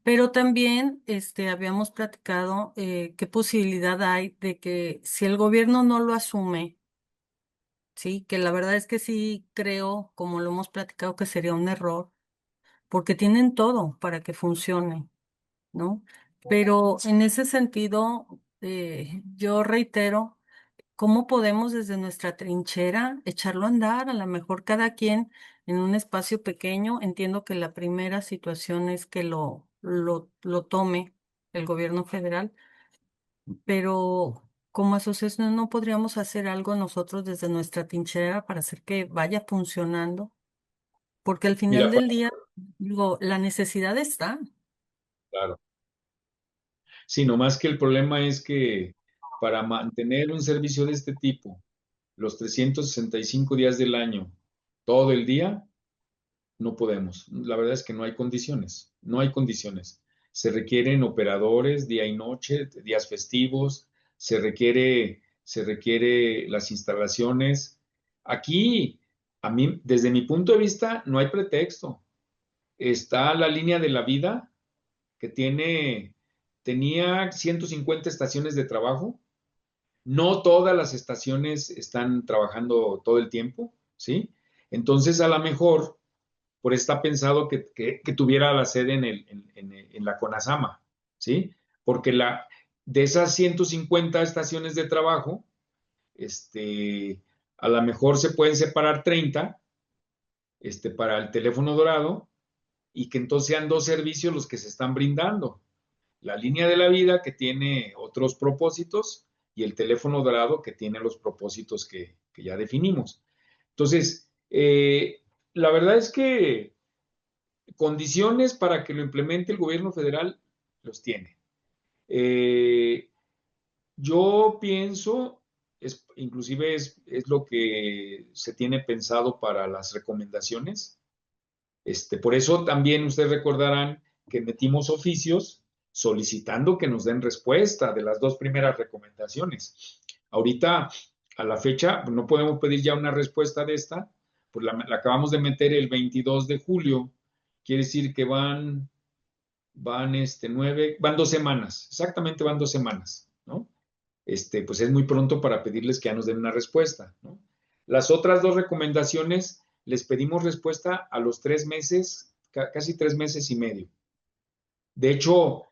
Pero también habíamos platicado qué posibilidad hay de que si el gobierno no lo asume, sí, que la verdad es que sí creo, como lo hemos platicado, que sería un error, porque tienen todo para que funcione, ¿no? Pero en ese sentido, yo reitero ¿cómo podemos desde nuestra trinchera echarlo a andar? A lo mejor cada quien en un espacio pequeño. Entiendo que la primera situación es que lo tome el gobierno federal, pero como asociación no podríamos hacer algo nosotros desde nuestra trinchera para hacer que vaya funcionando, porque al final Mira, del día, digo, la necesidad está. claro. Sí, nomás que el problema es que para mantener un servicio de este tipo, los 365 días del año, todo el día, no podemos. La verdad es que no hay condiciones, no hay condiciones. Se requieren operadores día y noche, días festivos, se requiere las instalaciones. Aquí, a mí, desde mi punto de vista, no hay pretexto. Está la línea de la vida que tenía 150 estaciones de trabajo. No todas las estaciones están trabajando todo el tiempo, ¿sí? Entonces, a lo mejor por está pensado que tuviera la sede en la CONASAMA, ¿sí? Porque de esas 150 estaciones de trabajo, a lo mejor se pueden separar 30 para el teléfono dorado y que entonces sean dos servicios los que se están brindando. La línea de la vida que tiene otros propósitos y el teléfono dorado que tiene los propósitos que ya definimos. Entonces, la verdad es que condiciones para que lo implemente el gobierno federal los tiene. Eh, yo pienso, inclusive es lo que se tiene pensado para las recomendaciones. Por eso también ustedes recordarán que metimos oficios solicitando que nos den respuesta de las dos primeras recomendaciones. Ahorita, a la fecha, no podemos pedir ya una respuesta de esta, pues la acabamos de meter el 22 de julio, quiere decir que van 2 semanas, exactamente van 2 semanas, ¿no? Pues es muy pronto para pedirles que ya nos den una respuesta, ¿no? Las otras dos recomendaciones les pedimos respuesta a los 3 meses, casi 3 meses y medio. De hecho,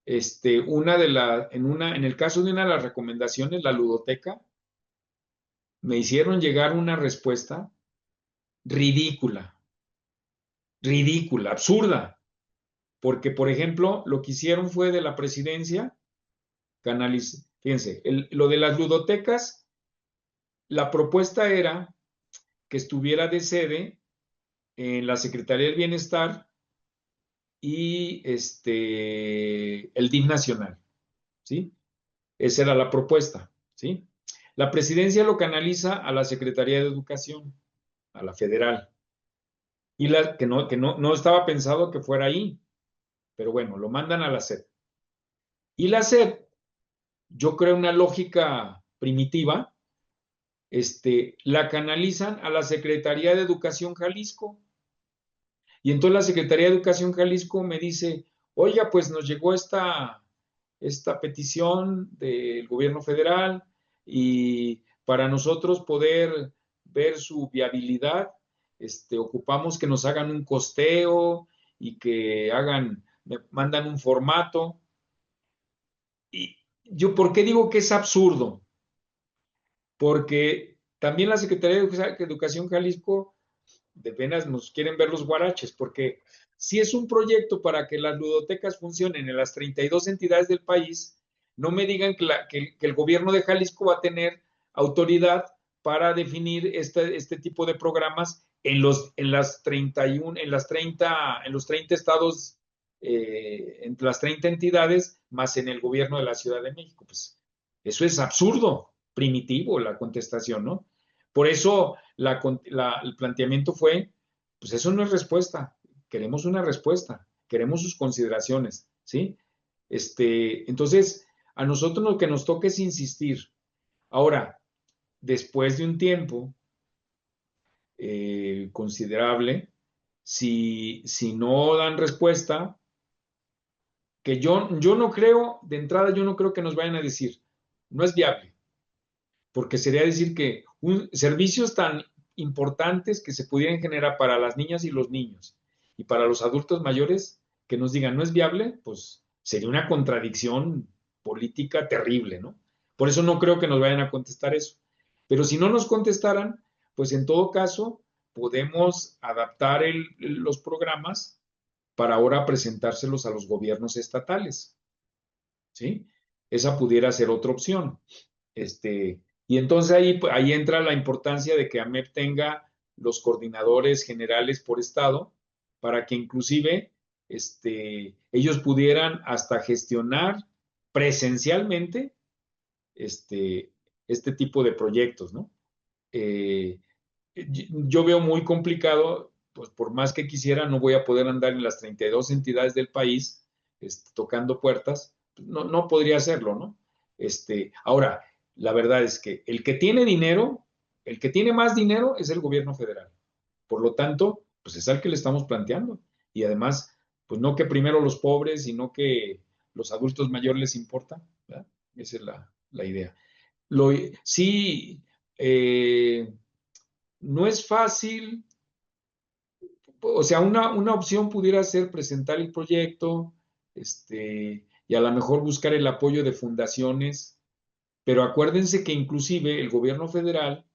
en el caso de una de las recomendaciones, la ludoteca, me hicieron llegar una respuesta ridícula, ridícula, absurda, porque, por ejemplo, lo que hicieron fue de la presidencia fíjense, lo de las ludotecas, la propuesta era que estuviera de sede en la Secretaría del Bienestar y el DIF nacional, ¿sí? Esa era la propuesta, ¿sí? La presidencia lo canaliza a la Secretaría de Educación, a la federal, y que no estaba pensado que fuera ahí, pero bueno, lo mandan a la SEP. Y la SEP, yo creo una lógica primitiva, la canalizan a la Secretaría de Educación Jalisco. Y entonces la Secretaría de Educación Jalisco me dice, oiga, pues nos llegó esta petición del gobierno federal y para nosotros poder ver su viabilidad, ocupamos que nos hagan un costeo y me mandan un formato. Y yo, ¿por qué digo que es absurdo? Porque también la Secretaría de Educación Jalisco de veras nos quieren ver los guaraches, porque si es un proyecto para que las ludotecas funcionen en las 32 entidades del país, no me digan que el gobierno de Jalisco va a tener autoridad para definir este tipo de programas en las 31, en los 30 estados, en las 30 entidades, más en el gobierno de la Ciudad de México. Pues eso es absurdo, primitivo la contestación, ¿no? Por eso el planteamiento fue, pues eso no es respuesta, queremos una respuesta, queremos sus consideraciones, ¿sí? Entonces, a nosotros lo que nos toca es insistir. Ahora, después de un tiempo considerable, si no dan respuesta, que yo no creo, de entrada yo no creo que nos vayan a decir, no es viable, porque sería decir que servicios tan importantes que se pudieran generar para las niñas y los niños y para los adultos mayores, que nos digan no es viable, pues sería una contradicción política terrible, ¿no? Por eso no creo que nos vayan a contestar eso. Pero si no nos contestaran, pues en todo caso podemos adaptar los programas para ahora presentárselos a los gobiernos estatales, ¿sí? Esa pudiera ser otra opción. Y entonces ahí entra la importancia de que AMEP tenga los coordinadores generales por estado para que inclusive ellos pudieran hasta gestionar presencialmente este tipo de proyectos, ¿no? Eh, yo veo muy complicado, pues por más que quisiera, no voy a poder andar en las 32 entidades del país tocando puertas, no, no podría hacerlo, ¿no? Ahora, la verdad es que el que tiene dinero, el que tiene más dinero es el gobierno federal. Por lo tanto, pues es al que le estamos planteando. Y además, pues no que primero los pobres, sino que los adultos mayores les importa, ¿verdad? Esa es la idea. Sí, eh, no es fácil, o sea, una opción pudiera ser presentar el proyecto, y a lo mejor buscar el apoyo de fundaciones, pero acuérdense que inclusive el gobierno federal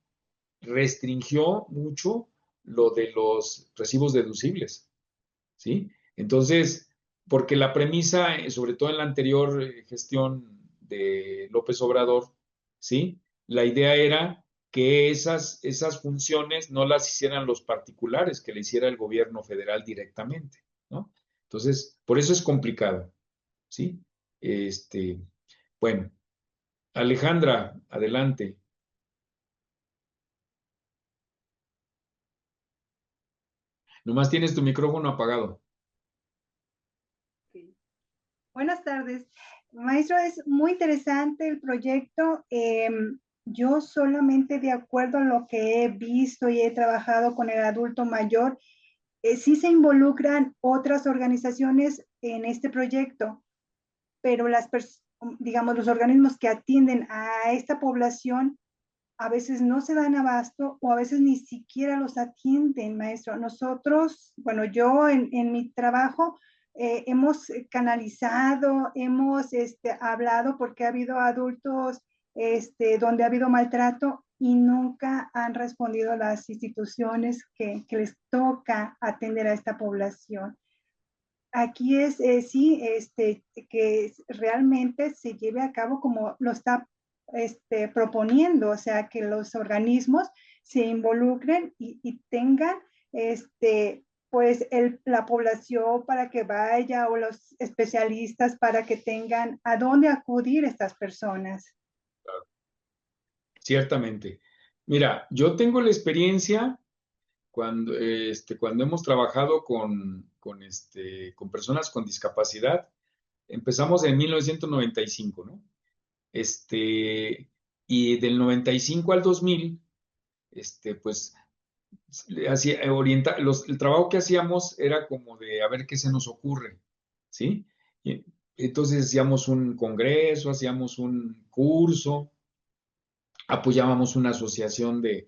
restringió mucho lo de los recibos deducibles, ¿sí? Entonces, porque la premisa, sobre todo en la anterior gestión de López Obrador, ¿sí? La idea era que esas funciones no las hicieran los particulares, que le hiciera el gobierno federal directamente, ¿no? Entonces, por eso es complicado, ¿sí? Este, bueno, Alejandra, adelante. Nomás tienes tu micrófono apagado. Sí. Buenas tardes. Maestro, es muy interesante el proyecto. Yo solamente de acuerdo a lo que he visto y he trabajado con el adulto mayor, sí se involucran otras organizaciones en este proyecto, pero digamos, los organismos que atienden a esta población a veces no se dan abasto o a veces ni siquiera los atienden, maestro. Nosotros, bueno, yo en mi trabajo hemos canalizado, hemos hablado porque ha habido adultos donde ha habido maltrato y nunca han respondido las instituciones que les toca atender a esta población. Aquí es, sí, que realmente se lleve a cabo como lo está proponiendo, o sea, que los organismos se involucren y tengan, pues, la población para que vaya o los especialistas para que tengan a dónde acudir estas personas. Ciertamente. Mira, yo tengo la experiencia cuando hemos trabajado con personas con discapacidad. Empezamos en 1995, ¿no? Y del 95 al 2000, pues, el trabajo que hacíamos era como de a ver qué se nos ocurre, ¿sí? Y entonces hacíamos un congreso, hacíamos un curso, apoyábamos una asociación de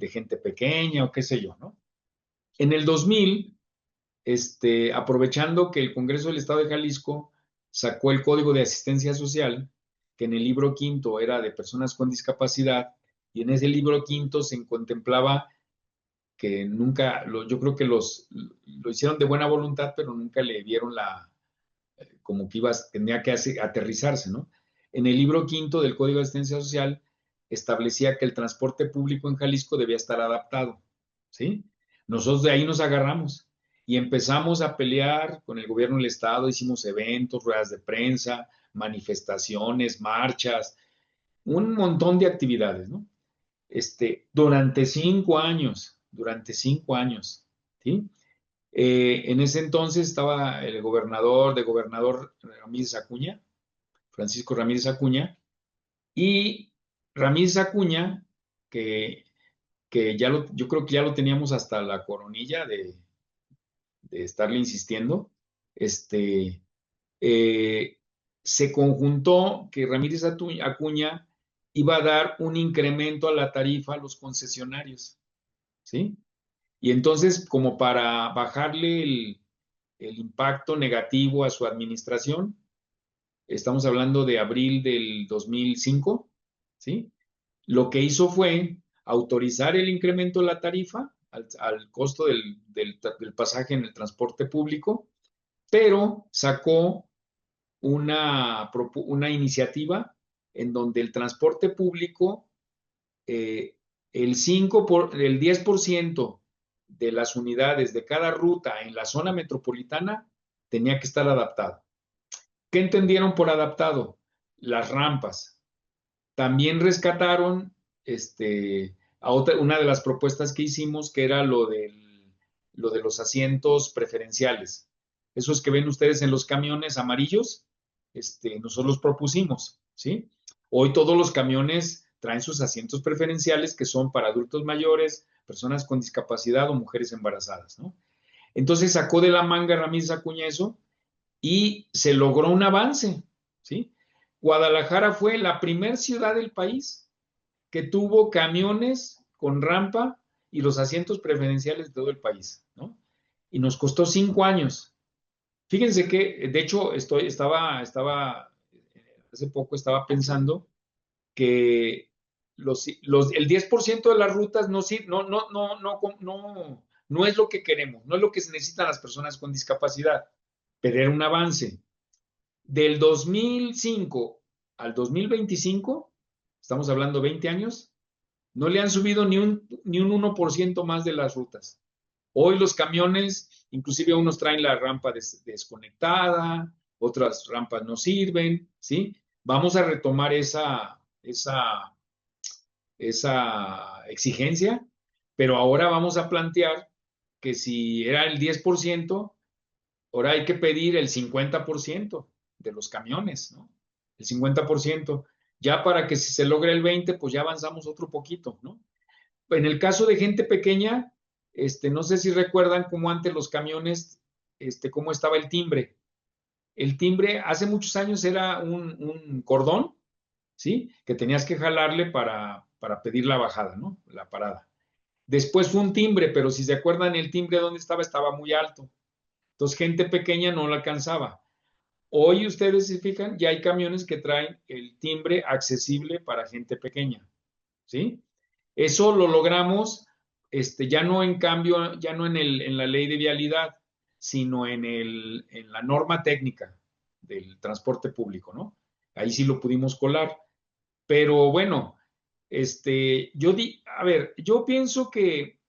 gente pequeña o qué sé yo, ¿no? En el 2000, aprovechando que el Congreso del Estado de Jalisco sacó el Código de Asistencia Social, que en el libro quinto era de personas con discapacidad, y en ese libro quinto se contemplaba que nunca, yo creo que lo hicieron de buena voluntad, pero nunca le dieron como que tenía que aterrizarse, ¿no? En el libro quinto del Código de Asistencia Social establecía que el transporte público en Jalisco debía estar adaptado, ¿sí? Nosotros de ahí nos agarramos y empezamos a pelear con el gobierno del estado, hicimos eventos, ruedas de prensa, manifestaciones, marchas, un montón de actividades, ¿no? Durante 5 años, ¿sí? En ese entonces estaba el gobernador Ramírez Acuña, Francisco Ramírez Acuña, y Ramírez Acuña, que, yo creo que ya lo teníamos hasta la coronilla de estarle insistiendo, este, eh, se conjuntó que Ramírez Acuña iba a dar un incremento a la tarifa a los concesionarios, ¿sí? Y entonces, como para bajarle el impacto negativo a su administración, estamos hablando de abril del 2005, ¿sí? Lo que hizo fue autorizar el incremento de la tarifa al costo del pasaje en el transporte público, pero sacó una iniciativa en donde el transporte público, el 10% de las unidades de cada ruta en la zona metropolitana tenía que estar adaptado. ¿Qué entendieron por adaptado? Las rampas. También rescataron una de las propuestas que hicimos, que era lo de los asientos preferenciales. Esos que ven ustedes en los camiones amarillos, nosotros los propusimos, ¿sí? Hoy todos los camiones traen sus asientos preferenciales, que son para adultos mayores, personas con discapacidad o mujeres embarazadas, ¿no? Entonces sacó de la manga Ramírez Acuña eso y se logró un avance, ¿sí? Guadalajara fue la primera ciudad del país que tuvo camiones con rampa y los asientos preferenciales de todo el país, ¿no? Y nos costó 5 años. Fíjense que, de hecho, hace poco estaba pensando que el 10% de las rutas no es lo que queremos, no es lo que se necesitan las personas con discapacidad, pero era un avance. Del 2005 al 2025, estamos hablando 20 años, no le han subido ni un 1% más de las rutas. Hoy los camiones, inclusive unos traen la rampa desconectada, otras rampas no sirven, ¿sí? Vamos a retomar esa exigencia, pero ahora vamos a plantear que si era el 10%, ahora hay que pedir el 50% de los camiones, ¿no? El 50%, ya para que si se logre el 20%, pues ya avanzamos otro poquito, ¿no? En el caso de gente pequeña, no sé si recuerdan cómo antes los camiones, cómo estaba el timbre. El timbre hace muchos años era un cordón, ¿sí? Que tenías que jalarle para pedir la bajada, ¿no? La parada. Después fue un timbre, pero si se acuerdan, el timbre donde estaba muy alto. Entonces, gente pequeña no lo alcanzaba. Hoy ustedes se fijan, ya hay camiones que traen el timbre accesible para gente pequeña, ¿sí? Eso lo logramos, ya no en cambio, ya no en la ley de vialidad, sino en la norma técnica del transporte público, ¿no? Ahí sí lo pudimos colar. Pero bueno, yo pienso que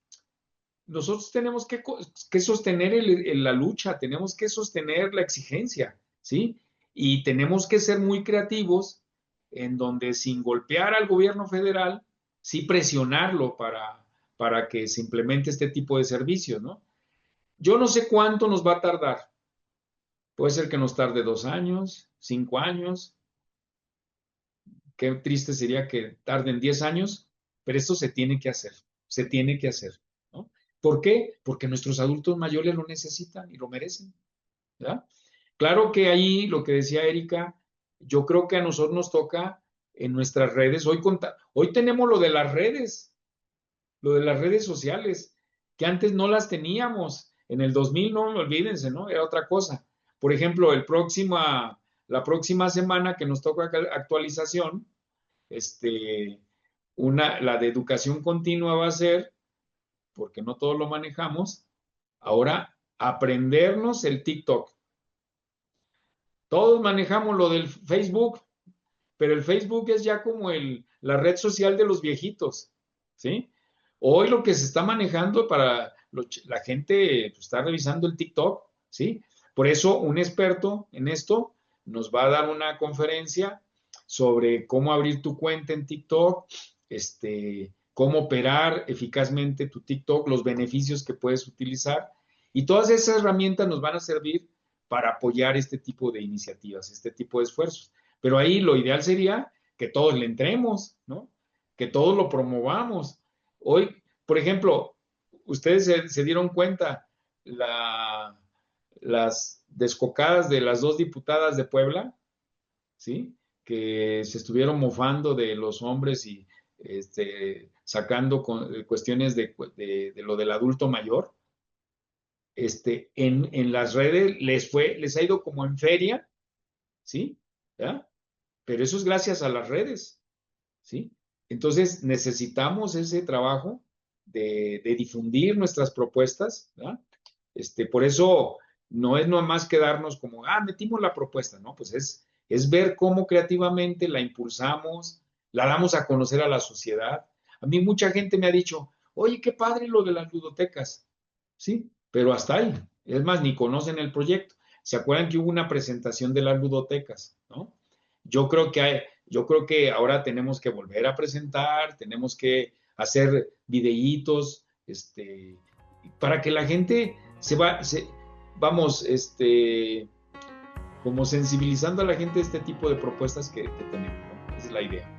nosotros tenemos que sostener la lucha, tenemos que sostener la exigencia, ¿sí? Y tenemos que ser muy creativos en donde sin golpear al gobierno federal, sí presionarlo para que se implemente este tipo de servicios, ¿no? Yo no sé cuánto nos va a tardar. Puede ser que nos tarde 2 años, 5 años. Qué triste sería que tarden 10 años, pero esto se tiene que hacer, se tiene que hacer, ¿no? ¿Por qué? Porque nuestros adultos mayores lo necesitan y lo merecen, ¿verdad? Claro que ahí lo que decía Erika, yo creo que a nosotros nos toca en nuestras redes, hoy tenemos lo de las redes sociales, que antes no las teníamos. En el 2000, no olvídense, ¿no? Era otra cosa. Por ejemplo, la próxima semana que nos toca actualización, la de educación continua va a ser, porque no todos lo manejamos, ahora aprendernos el TikTok. Todos manejamos lo del Facebook, pero el Facebook es ya como la red social de los viejitos, ¿sí? Hoy lo que se está manejando para la gente pues, está revisando el TikTok, ¿sí? Por eso un experto en esto nos va a dar una conferencia sobre cómo abrir tu cuenta en TikTok, cómo operar eficazmente tu TikTok, los beneficios que puedes utilizar. Y todas esas herramientas nos van a servir para apoyar este tipo de iniciativas, este tipo de esfuerzos. Pero ahí lo ideal sería que todos le entremos, ¿no? Que todos lo promovamos. Hoy, por ejemplo, ustedes se dieron cuenta las descocadas de las 2 diputadas de Puebla, ¿sí? Que se estuvieron mofando de los hombres y sacando cuestiones de lo del adulto mayor. En las redes les ha ido como en feria, ¿sí? ¿Ya? Pero eso es gracias a las redes, ¿sí? Entonces necesitamos ese trabajo de difundir nuestras propuestas, ¿verdad? Por eso no es nomás quedarnos como, metimos la propuesta, ¿no? Pues es ver cómo creativamente la impulsamos, la damos a conocer a la sociedad. A mí mucha gente me ha dicho, oye, qué padre lo de las ludotecas, ¿sí? Pero hasta ahí. Es más, ni conocen el proyecto. ¿Se acuerdan que hubo una presentación de las ludotecas, ¿no? Yo creo que ahora tenemos que volver a presentar, tenemos que hacer videítos, para que la gente vamos, como sensibilizando a la gente de este tipo de propuestas que tenemos, ¿no? Esa es la idea.